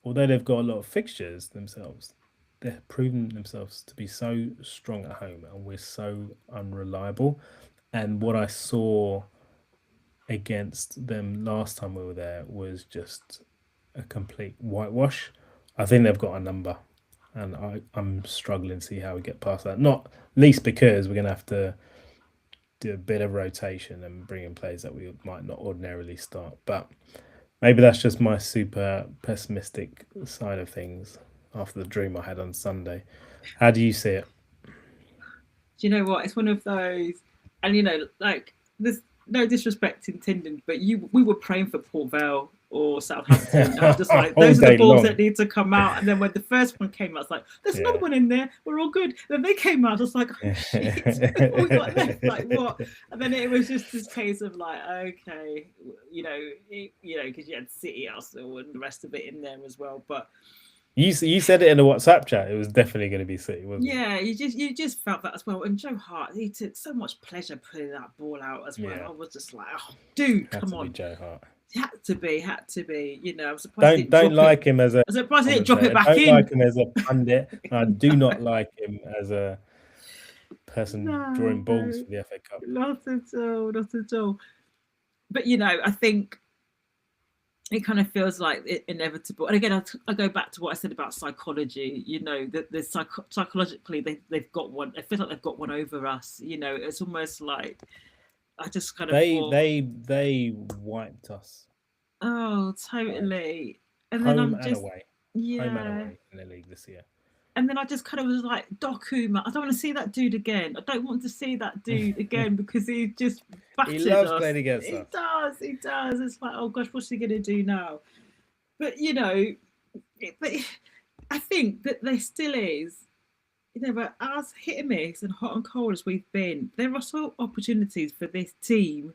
A: although they've got a lot of fixtures themselves, they've proven themselves to be so strong at home and we're so unreliable. And what I saw against them last time we were there was just a complete whitewash. I think they've got a number, and I'm struggling to see how we get past that. Not least because we're going to have to do a bit of rotation and bring in players that we might not ordinarily start. But maybe that's just my super pessimistic side of things after the dream I had on Sunday. How do you see it?
B: Do you know what? It's one of those, and like there's no disrespect intended, but we were praying for Port Vale or Southampton. I was just like,
A: All
B: those are the
A: day
B: balls
A: long.
B: that need to come out. And then when the first one came out, it's like, there's another
A: Yeah.
B: one in there. We're all good. Then they came out, I was like, oh shit, we got left. Like what? And then it was just this case of like, okay, because you had City, Arsenal, and the rest of it in there as well. But
A: You said it in a WhatsApp chat. It was definitely going to be City, wasn't it?
B: yeah, you just felt that as well. And Joe Hart, he took so much pleasure putting that ball out as well.
A: Yeah.
B: I was just like, oh, dude,
A: Had
B: come
A: to be
B: on.
A: Joe Hart.
B: Had to be. I'm surprised.
A: Don't like him as a.
B: I'm surprised he didn't drop it back
A: don't
B: in.
A: like him as a pundit. I do not like him as a person drawing balls for the FA Cup.
B: Not at all, not at all. But I think it kind of feels like inevitable. And again, I go back to what I said about psychology. That psychologically they've got one. I feel like they've got one over us. It's almost like I just kind of
A: they wiped us.
B: Oh, totally. And
A: home
B: then I'm
A: and
B: just
A: away. home and
B: Yeah.
A: away in the league this year.
B: And then I just kind of was like, Dokuma, I don't want to see that dude again. I don't want to see that dude again because he just
A: He
B: battered
A: loves
B: us.
A: playing against
B: He
A: us.
B: does, he does. It's like, oh gosh, what's he going to do now? But, but I think that there still is, but as hit and miss and hot and cold as we've been, there are still opportunities for this team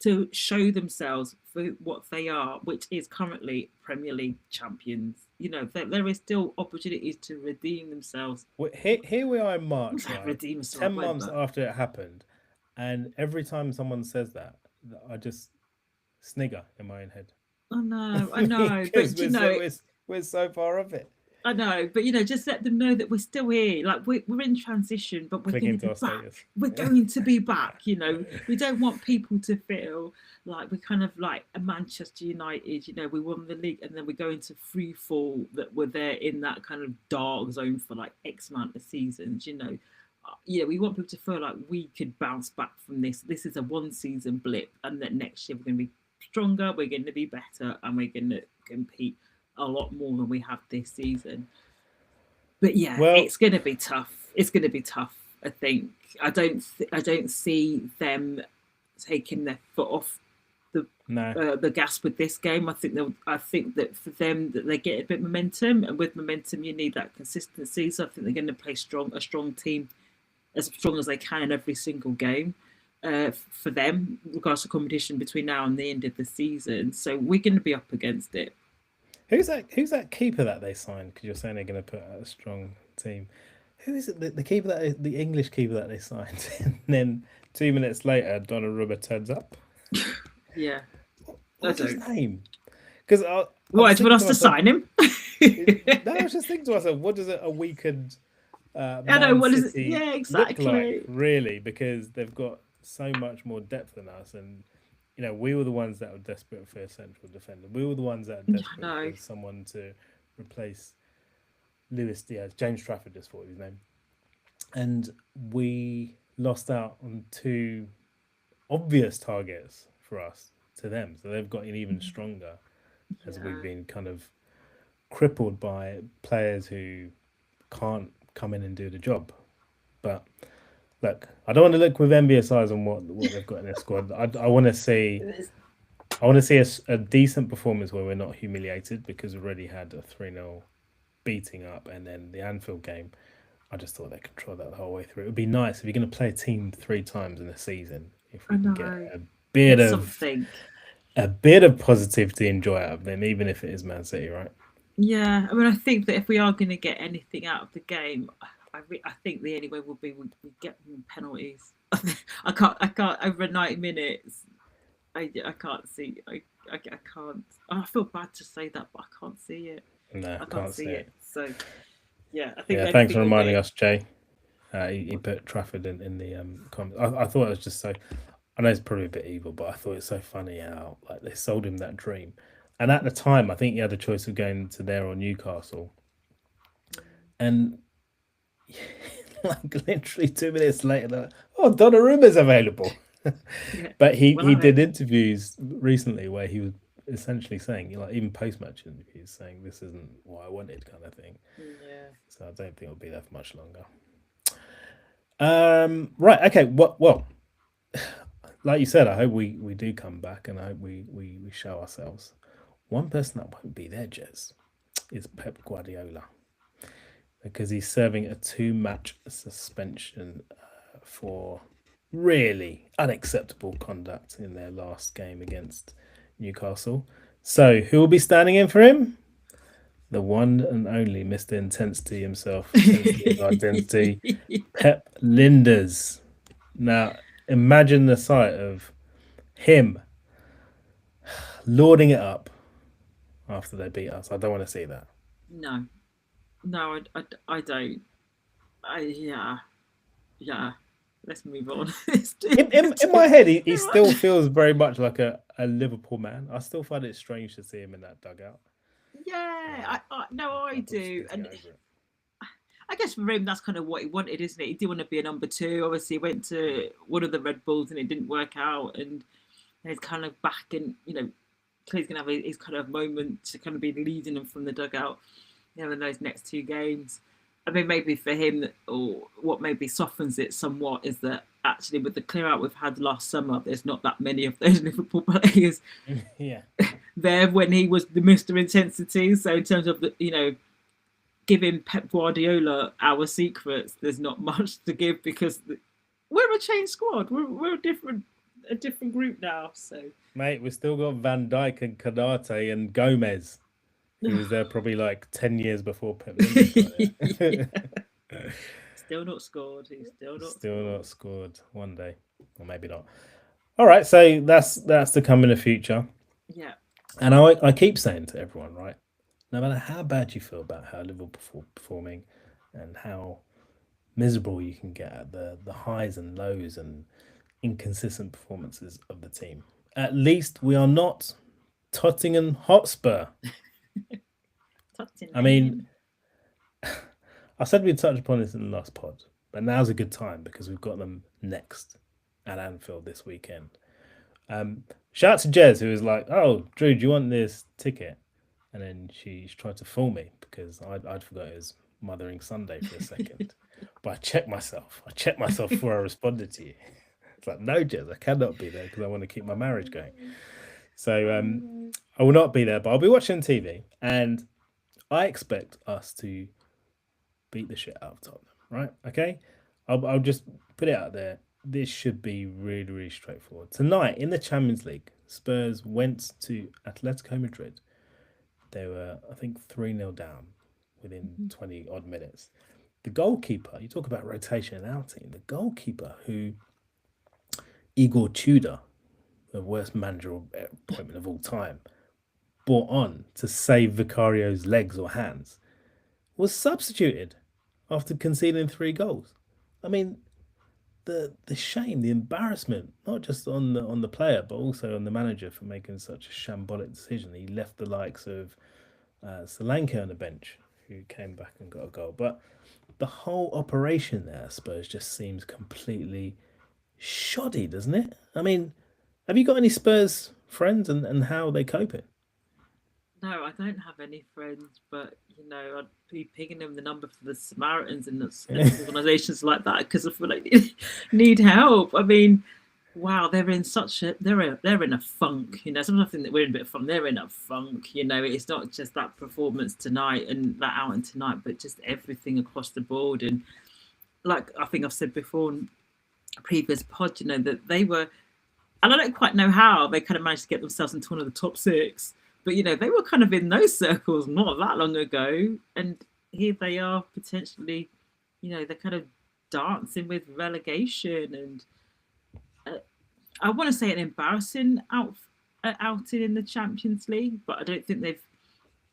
B: to show themselves for what they are, which is currently Premier League champions. There is still opportunities to redeem themselves.
A: Here we are in March,
B: Like
A: right?
B: redeem is the
A: 10
B: right word,
A: months
B: but
A: after it happened. And every time someone says that, I just snigger in my own head.
B: I know,
A: Because
B: but
A: we're so far off it.
B: I know, but just let them know that we're still here. Like we're in transition, but we're
A: Click
B: going to
A: into
B: be
A: our
B: back.
A: status.
B: We're going to be back. We don't want people to feel like we're kind of like a Manchester United. We won the league and then we go into free fall. That we're there in that kind of dark zone for like X amount of seasons. We want people to feel like we could bounce back from this. This is a one season blip, and that next year we're going to be stronger. We're going to be better, and we're going to compete a lot more than we have this season. But yeah,
A: Well,
B: it's going to be tough. It's going to be tough. I think. I don't see them taking their foot off
A: no.
B: the gas with this game. I think that for them that they get a bit of momentum, and with momentum you need that consistency. So I think they're going to play a strong team, as strong as they can in every single game. For them, regardless of competition between now and the end of the season. So we're going to be up against it.
A: Who's that keeper that they signed? Because you're saying they're going to put out a strong team. Who is it? The keeper the English keeper that they signed, and then 2 minutes later, Donnarumma turns up.
B: Yeah,
A: What's his name? Because I
B: what, do you want us to sign him?
A: No, I was just thinking to myself, what does a weakened Man City
B: yeah,
A: look
B: exactly.
A: like, really? Because they've got so much more depth than us, and we were the ones that were desperate for a central defender. We were the ones that were desperate for someone to replace Luis Diaz. James Trafford just thought of his name, and we lost out on two obvious targets for us to them. So they've gotten even stronger as we've been kind of crippled by players who can't come in and do the job. But look, I don't want to look with envious eyes on what they've got in their squad. I want to see a decent performance where we're not humiliated, because we already had a 3-0 beating up, and then the Anfield game, I just thought they controlled that the whole way through. It would be nice if you're going to play a team 3 times in a season, if we can get a bit of positivity and joy out of them, even if it is Man City, right?
B: Yeah, I mean, I think that if we are going to get anything out of the game, I think the only way will be we get penalties. I can't over 90 minutes. I can't see. I can't. I feel bad to say that, but I can't see it.
A: No,
B: I can't see it. So yeah, I
A: think. Yeah, thanks for reminding us, Jay. He put Trafford in the comments. I thought it was just so. I know it's probably a bit evil, but I thought it's so funny how like they sold him that dream. And at the time, I think he had the choice of going to there or Newcastle. And like literally 2 minutes later, they're like, oh, Donnarumma's available. But he did interviews recently where he was essentially saying, like even post-match interviews, saying this isn't what I wanted, kind of thing.
B: Yeah.
A: So I don't think it'll be there for much longer. Right. Okay. Well, like you said, I hope we do come back, and I hope we show ourselves. One person that won't be there, Jez, is Pep Guardiola, because he's serving a 2-match suspension for really unacceptable conduct in their last game against Newcastle. So who will be standing in for him? The one and only Mr. Intensity himself, Intensity Identity, Pep Linders. Now, imagine the sight of him lording it up after they beat us. I don't want to see that.
B: No, I don't. Yeah. Let's move on.
A: In my head, he still feels very much like a Liverpool man. I still find it strange to see him in that dugout.
B: Yeah, I do. And I guess for him, that's kind of what he wanted, isn't it? He did want to be a number 2. Obviously, he went to one of the Red Bulls and it didn't work out. And he's kind of back, and he's going to have his kind of moment to kind of be leading them from the dugout. in those next two games. I mean, maybe for him, or what maybe softens it somewhat, is that actually with the clear out we've had last summer, there's not that many of those Liverpool players
A: Yeah.
B: there when he was the Mr. Intensity. So in terms of giving Pep Guardiola our secrets, there's not much to give because we're a changed squad. We're a different group now. So
A: Mate, we've still got Van Dijk and Canate and Gomez, who was there probably like 10 years before Pep Linders got there.
B: Still not scored. He's
A: still not scored. One day, or maybe not. All right, so that's to come in the future.
B: Yeah.
A: And I keep saying to everyone, right, no matter how bad you feel about how Liverpool performing and how miserable you can get at the highs and lows and inconsistent performances of the team, at least we are not Tottenham Hotspur. I mean, I said we'd touch upon this in the last pod, but now's a good time because we've got them next at Anfield this weekend. Shout out to Jez, who was like, "Oh, Drew, do you want this ticket?" And then she tried to fool me because I'd forgot it was Mothering Sunday for a second. But I checked myself before I responded to you. It's like, no, Jez, I cannot be there because I want to keep my marriage going. So I will not be there, but I'll be watching TV, and I expect us to beat the shit out of Tottenham, right? Okay, I'll just put it out there. This should be really, really straightforward. Tonight in the Champions League, Spurs went to Atletico Madrid. They were, I think, 3-0 down within 20 odd minutes. The goalkeeper, you talk about rotation in our team, the goalkeeper who Igor Tudor, the worst managerial appointment of all time, brought on to save Vicario's legs or hands, was substituted after conceding 3 goals. I mean, the shame, the embarrassment, not just on the player, but also on the manager for making such a shambolic decision. He left the likes of Solanke on the bench, who came back and got a goal. But the whole operation there, I suppose, just seems completely shoddy, doesn't it? I mean, have you got any Spurs friends and how are they coping?
B: No, I don't have any friends, but I'd be pinging them the number for the Samaritans and organisations like that because I feel like they need help. I mean, wow, they're in a funk. Sometimes I think that we're in a bit of fun. They're in a funk. It's not just that performance tonight and that outing tonight, but just everything across the board. And like I think I've said before in a previous pod, that they were, and I don't quite know how they kind of managed to get themselves into one of the top 6. But, they were kind of in those circles not that long ago. And here they are potentially, they're kind of dancing with relegation. And I want to say an embarrassing outing in the Champions League. But I don't think they've,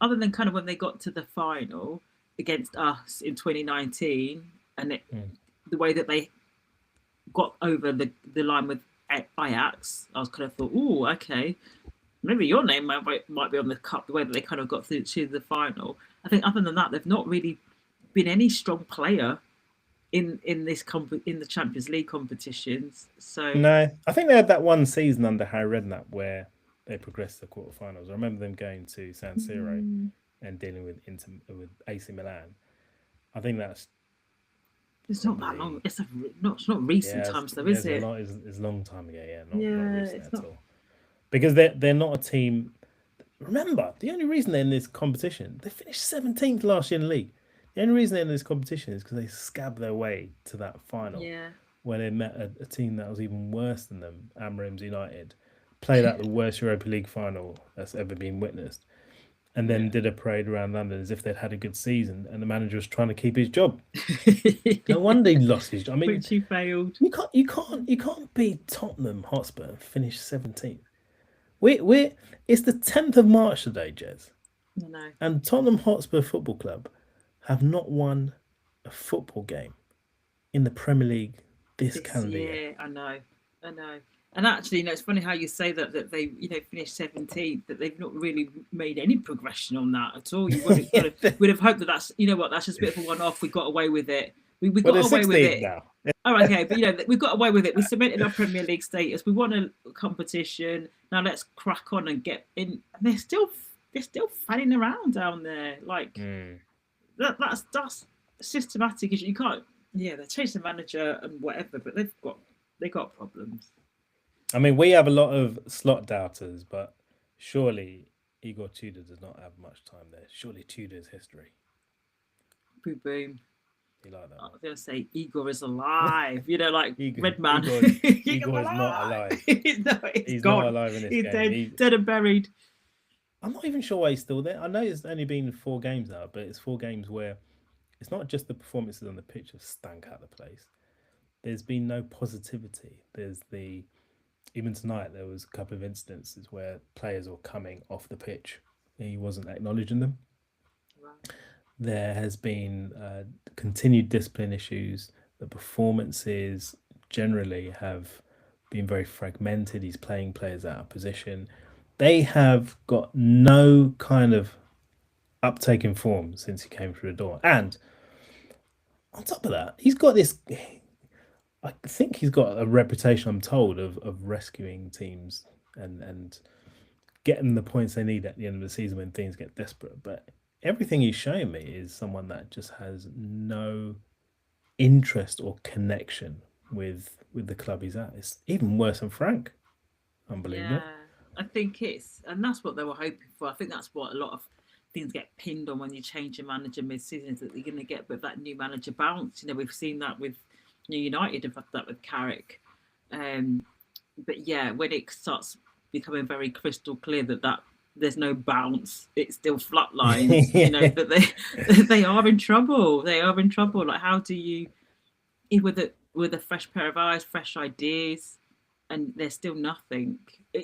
B: other than kind of when they got to the final against us in 2019 and the way that they got over the line with Ajax, I was kind of thought, oh, okay. Maybe your name might be on the cup, the way that they kind of got through to the final. I think other than that, they've not really been any strong player in the Champions League competitions. So
A: no, I think they had that one season under Harry Redknapp where they progressed to the quarterfinals. I remember them going to San Siro and dealing with AC Milan. I think that's.
B: It's not that long. It's not recent times though, is it?
A: It's a long time ago. Yeah, not recent at all. Because they're not a team. Remember, the only reason they're in this competition, they finished 17th last year in the league. The only reason they're in this competition is because they scabbed their way to that final.
B: Yeah.
A: Where they met a team that was even worse than them, Amorim's United, played out the worst Europa League final that's ever been witnessed, and then did a parade around London as if they'd had a good season, and the manager was trying to keep his job. No wonder he lost his job. I mean,
B: which he failed.
A: You can't beat Tottenham Hotspur and finish 17th. It's the 10th of March today, Jez.
B: I know.
A: And Tottenham Hotspur Football Club have not won a football game in the Premier League this calendar year.
B: I know. And actually, it's funny how you say that they, finished 17th, that they've not really made any progression on that at all. You would have hoped that that's, that's just a bit of a one-off. We got away with it. We got away with it.
A: Now.
B: Oh, okay, but we got away with it. We cemented our Premier League status. We won a competition. Now let's crack on and get in. And they're still they're still fanning around down there. Like
A: Mm.
B: that's systematic. You can't. Yeah, they changed the manager and whatever, but they got problems.
A: I mean, we have a lot of slot doubters, but surely Igor Tudor does not have much time there. Surely Tudor's history.
B: Boom, boom.
A: You like that
B: I
A: one?
B: was gonna say Igor is alive. Like
A: Igor,
B: Red Man. Igor's
A: Igor is not
B: alive.
A: alive.
B: No, it's
A: He's not
B: gone.
A: alive in this
B: He's
A: game.
B: dead and buried.
A: I'm not even sure why he's still there. I know it's only been 4 games now, but it's 4 games where it's not just the performances on the pitch have stank out the place. There's been no positivity. There's the even tonight there was a couple of instances where players were coming off the pitch and he wasn't acknowledging them.
B: Right.
A: There has been continued discipline issues. The performances generally have been very fragmented. He's playing players out of position. They have got no kind of uptake in form since he came through the door. And on top of that, he's got this. I think he's got a reputation, I'm told, of rescuing teams and getting the points they need at the end of the season when things get desperate. But everything he's showing me is someone that just has no interest or connection with the club he's at. It's even worse than Frank.
B: Yeah,
A: Unbelievable.
B: I think and that's what they were hoping for. I think that's what a lot of things get pinned on when you change your manager mid-season, is that you're going to get with that new manager bounce. We've seen that with New United, have had that with Carrick. Um, but yeah, when it starts becoming very crystal clear that there's no bounce, it still flatlines. That they are in trouble. They are in trouble. Like, how do you, with a fresh pair of eyes, fresh ideas, and there's still nothing.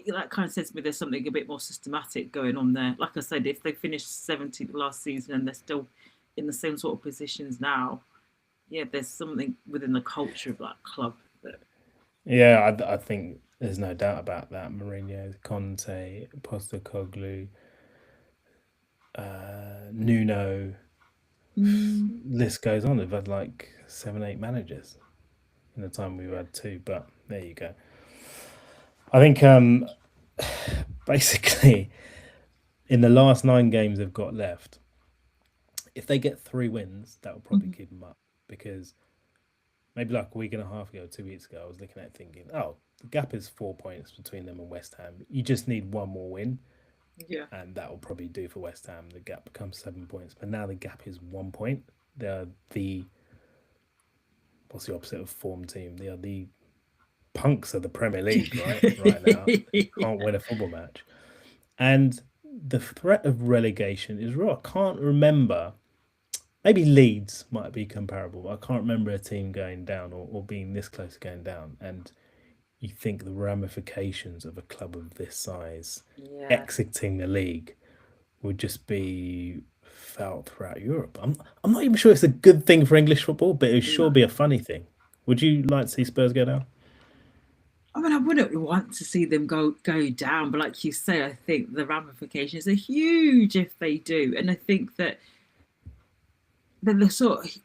B: That kind of says to me there's something a bit more systematic going on there. Like I said, if they finished 17th last season and they're still in the same sort of positions now, yeah, there's something within the culture of that club.
A: Yeah, I think there's no doubt about that. Mourinho, Conte, Postecoglou, Nuno, list goes on. They've had like 7, 8 managers in the time we've had 2, but there you go. I think basically in the last 9 games they've got left, if they get 3 wins, that will probably keep them up. Because maybe like a week and a half ago, 2 weeks ago, I was looking at it thinking, oh, the gap is 4 points between them and West Ham. You just need one more win.
B: Yeah.
A: And that will probably do for West Ham. The gap becomes 7 points. But now the gap is 1 point. They're what's the opposite of form team? They are the punks of the Premier League, right now. Can't win a football match. And the threat of relegation is real. I can't remember. Maybe Leeds might be comparable. I can't remember a team going down or being this close to going down. And you think the ramifications of a club of this size exiting the league would just be felt throughout Europe. I'm not even sure it's a good thing for English football, but it would sure be a funny thing. Would you like to see Spurs go down?
B: I mean, I wouldn't want to see them go down, but like you say, I think the ramifications are huge if they do. And I think that the sort of,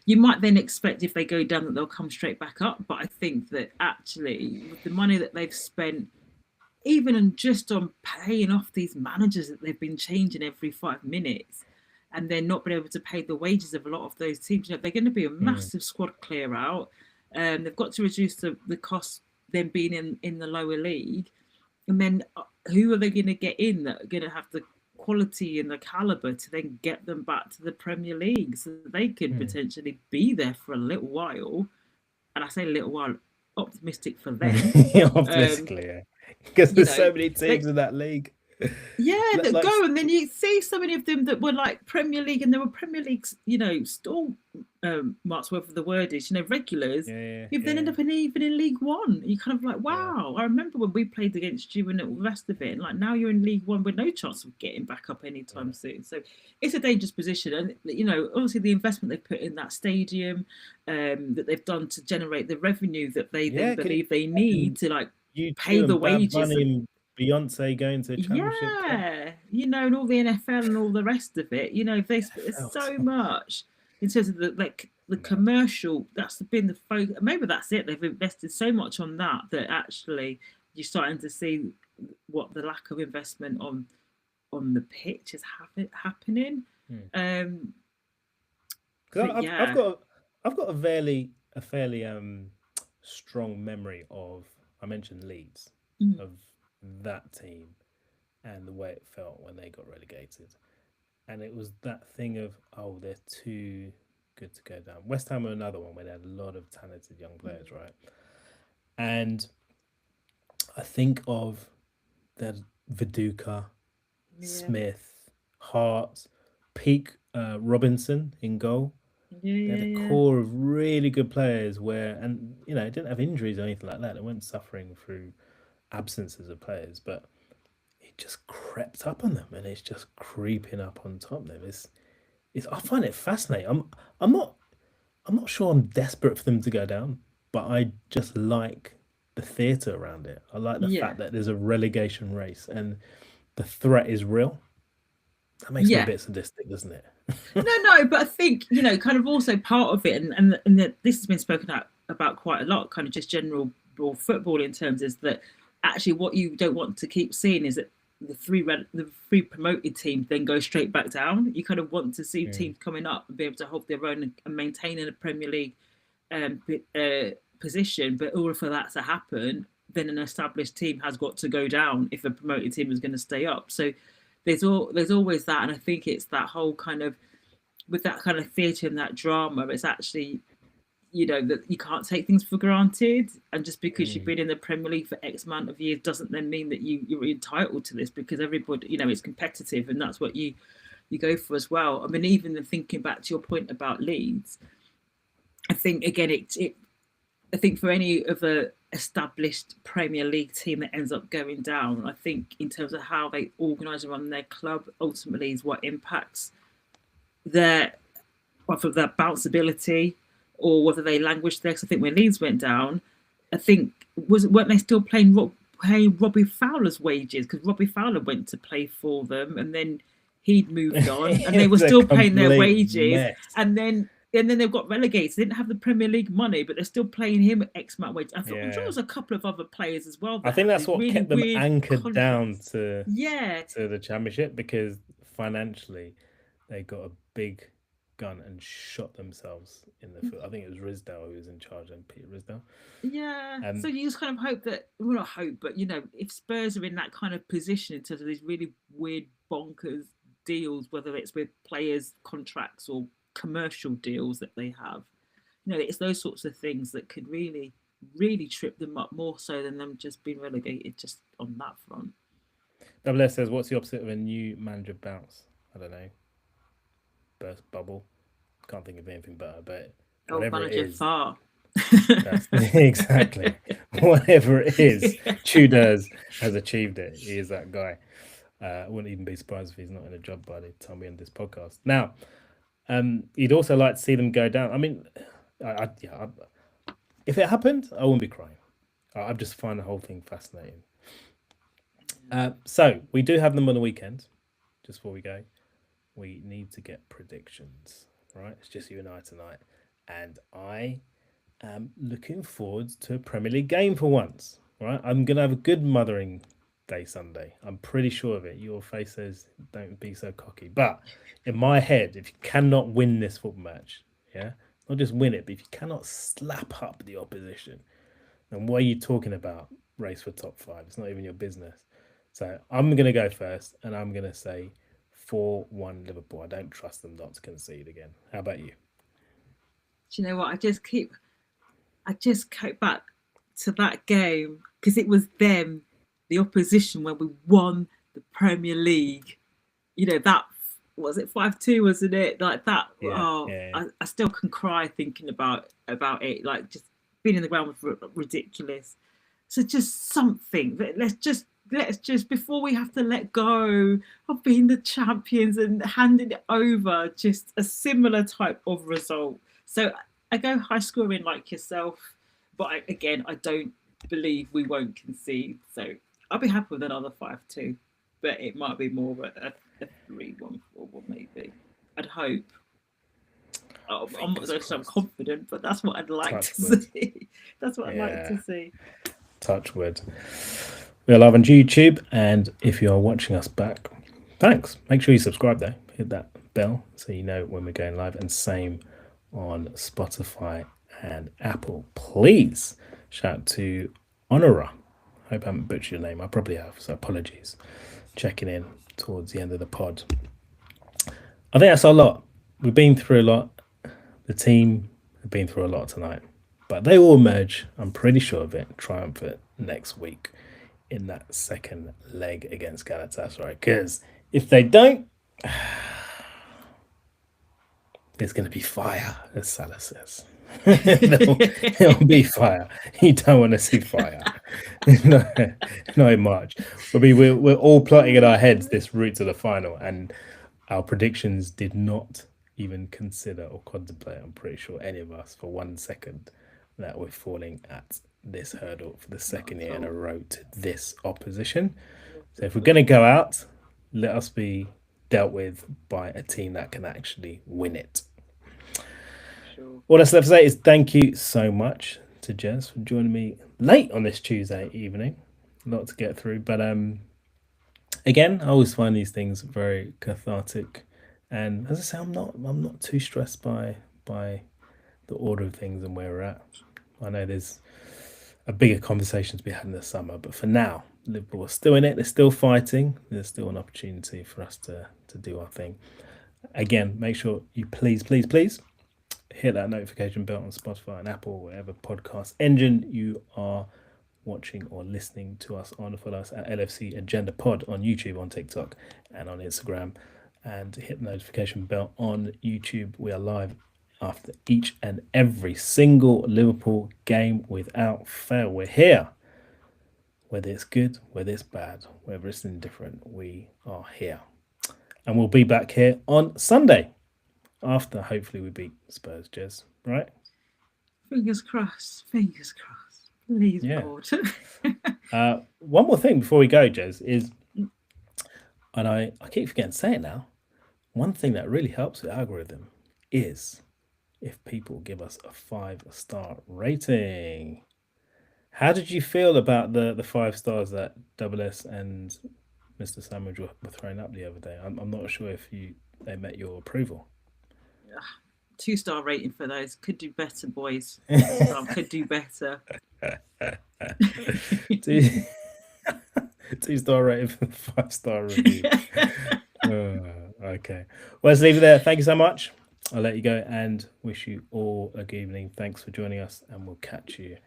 B: you might then expect if they go down that they'll come straight back up. But I think that actually with the money that they've spent, even just on paying off these managers that they've been changing every 5 minutes, and they're not been able to pay the wages of a lot of those teams, they're going to be a massive squad clear out. They've got to reduce the cost them being in the lower league. And then who are they going to get in that are going to have the quality and the caliber to then get them back to the Premier League, so they could potentially be there for a little while? And I say a little while, optimistic for them.
A: Optimistically, yeah. Because there's so many teams in that league.
B: Yeah, that go, and then you see so many of them that were like Premier League, and there were Premier Leagues, stall marks, whatever the word is, regulars. Who then end up even in League One. You kind of like, wow. I remember when we played against you and all the rest of it, and like now you're in League One with no chance of getting back up anytime soon. So it's a dangerous position, and obviously the investment they've put in that stadium, that they've done to generate the revenue that they then believe they need to like pay the wages.
A: Beyonce going to championship.
B: And all the NFL and all the rest of it. They spent so much in terms of the commercial. That's been the focus. Maybe that's it. They've invested so much on that actually you're starting to see what the lack of investment on on the pitch is happening.
A: Because
B: But
A: I've
B: yeah,
A: got a fairly strong memory of, I mentioned Leeds,
B: mm,
A: of that team and the way it felt when they got relegated. And it was that thing of, oh, they're too good to go down. West Ham were another one where they had a lot of talented young players, right? And I think of that Viduka,
B: yeah,
A: Smith, Hart, peak Robinson in goal.
B: yeah,
A: They had a
B: yeah,
A: core of really good players where, and didn't have injuries or anything like that. They weren't suffering through absences of players, but it just crept up on them, and it's just creeping up on top of them. It's I find it fascinating. I'm not I'm not sure I'm desperate for them to go down, but I just like the theatre around it. I like the
B: yeah,
A: fact that there's a relegation race and the threat is real. That makes me a
B: yeah.
A: bit sadistic, doesn't it?
B: No, but I think kind of also part of it, and that this has been spoken about quite a lot, kind of just general football in terms is that actually what you don't want to keep seeing is that the three promoted teams then go straight back down. You kind of want to see
A: Mm,
B: teams coming up and be able to hold their own and maintain in a Premier League position, but in order for that to happen, then an established team has got to go down if a promoted team is going to stay up. So there's always that, and I think it's that whole kind of with that kind of theatre and that drama. It's actually that you can't take things for granted, and just because you've
A: mm,
B: been in the Premier League for X amount of years doesn't then mean that you're entitled to this, because everybody it's competitive, and that's what you go for as well. I mean, even the thinking back to your point about Leeds, I think again I think for any of the established Premier League team that ends up going down, I think in terms of how they organise and run their club ultimately is what impacts their whether their bounceability or whether they languished there. Because I think when Leeds went down, I think weren't they still paying Robbie Fowler's wages, because Robbie Fowler went to play for them and then he'd moved on and they were
A: it's a
B: still paying their
A: complete
B: wages,
A: mess.
B: and then they've got relegated. They didn't have the Premier League money, but they're still paying him X amount of wages. I'm sure
A: Yeah.
B: there's a couple of other players as well
A: I
B: that
A: think
B: have
A: that's
B: these
A: what
B: really
A: kept them
B: weird
A: anchored down
B: contracts.
A: to
B: Yeah,
A: the championship, because financially they got a big gun and shot themselves in the foot. I think it was Risdale who was in charge, and Peter Risdale.
B: yeah. So
A: Um,
B: you just kind of hope that, well, not hope, but if Spurs are in that kind of position in terms of these really weird, bonkers deals, whether it's with players' contracts or commercial deals that they have, it's those sorts of things that could really, really trip them up more so than them just being relegated just on that front.
A: Double S says, "What's the opposite of a new manager bounce?" I don't know. Burst bubble. Can't think of anything better, but
B: Old
A: whatever it
B: manager
A: is,
B: far.
A: that's exactly whatever it is. Tudors has achieved it. He is that guy. I wouldn't even be surprised if he's not in a job by the time we end this podcast. Now, you'd also like to see them go down. I mean, if it happened, I wouldn't be crying. I just find the whole thing fascinating. So we do have them on the weekend. Just before we go, we need to get predictions. Right, it's just you and I tonight, and I am looking forward to a Premier League game for once. Right, I'm gonna have a good Mothering Day Sunday. I'm pretty sure of it. Your face says don't be so cocky, but in my head, if you cannot win this football match, yeah, not just win it, but if you cannot slap up the opposition, then what are you talking about? Race for top 5. It's not even your business. So I'm going to go first, and I'm going to say 4-1 Liverpool. I don't trust them not to concede again. How about you?
B: Do you know what? I just keep back to that game because it was them, the opposition, when we won the Premier League. That was it 5-2, wasn't it? Like that.
A: Yeah,
B: Oh,
A: yeah,
B: I still can cry thinking about it. Like just being in the ground was ridiculous. So just something. Let's just before we have to let go of being the champions and handing it over, just a similar type of result. So I go high scoring like yourself, but I don't believe we won't concede. So I'll be happy with another 5-2, but it might be more of a 3-1, 4-1 maybe. I'd hope. I'm not going to sound confident, but that's what I'd like
A: Touch
B: to
A: wood.
B: see. That's what I'd like to see.
A: Touch wood. We are live on YouTube, and if you are watching us back, Thanks. Make sure you subscribe though. Hit that bell so you know when we're going live, and same on Spotify and Apple. Please shout out to Honora. Hope I haven't butchered your name. I probably have, so apologies. Checking in towards the end of the pod. I think that's a lot. We've been through a lot. The team have been through a lot tonight, but they will emerge, I'm pretty sure of it, triumphant next week in that second leg against Galatasaray. Because if they don't, there's going to be fire, as Salah says. There'll be fire. You don't want to see fire. Not in March. We're all plotting in our heads this route to the final, and our predictions did not even consider or contemplate, I'm pretty sure, any of us for 1 second, that we're falling at this hurdle for the second year in a row to this opposition. So if we're going to go out, let us be dealt with by a team that can actually win it. All that's left to say is thank you so much to Jez for joining me late on this Tuesday evening. A lot to get through, but again, I always find these things very cathartic, and as I say, I'm not too stressed by the order of things and where we're at. I know there's a bigger conversation to be had in the summer, but for now, Liverpool are still in it. They're still fighting. There's still an opportunity for us to do our thing. Again, make sure you please hit that notification bell on Spotify and Apple, whatever podcast engine you are watching or listening to us on. Follow us at LFC Agenda Pod on YouTube, on TikTok, and on Instagram. And hit the notification bell on YouTube. We are live after each and every single Liverpool game without fail. We're here. Whether it's good, whether it's bad, whether it's indifferent, we are here. And we'll be back here on Sunday after hopefully we beat Spurs, Jez, right?
B: Fingers crossed. Please,
A: yeah.
B: Lord.
A: One more thing before we go, Jez, is, and I keep forgetting to say it now, one thing that really helps the algorithm is if people give us a 5-star rating. How did you feel about the 5 stars that Double S and Mr. Sandwich were throwing up the other day? I'm not sure if they met your approval.
B: 2-star rating for those. Could do better, boys. Could do better.
A: 2-star rating for the 5-star review. Okay. Well, let's leave it there. Thank you so much. I'll let you go and wish you all a good evening. Thanks for joining us, and we'll catch you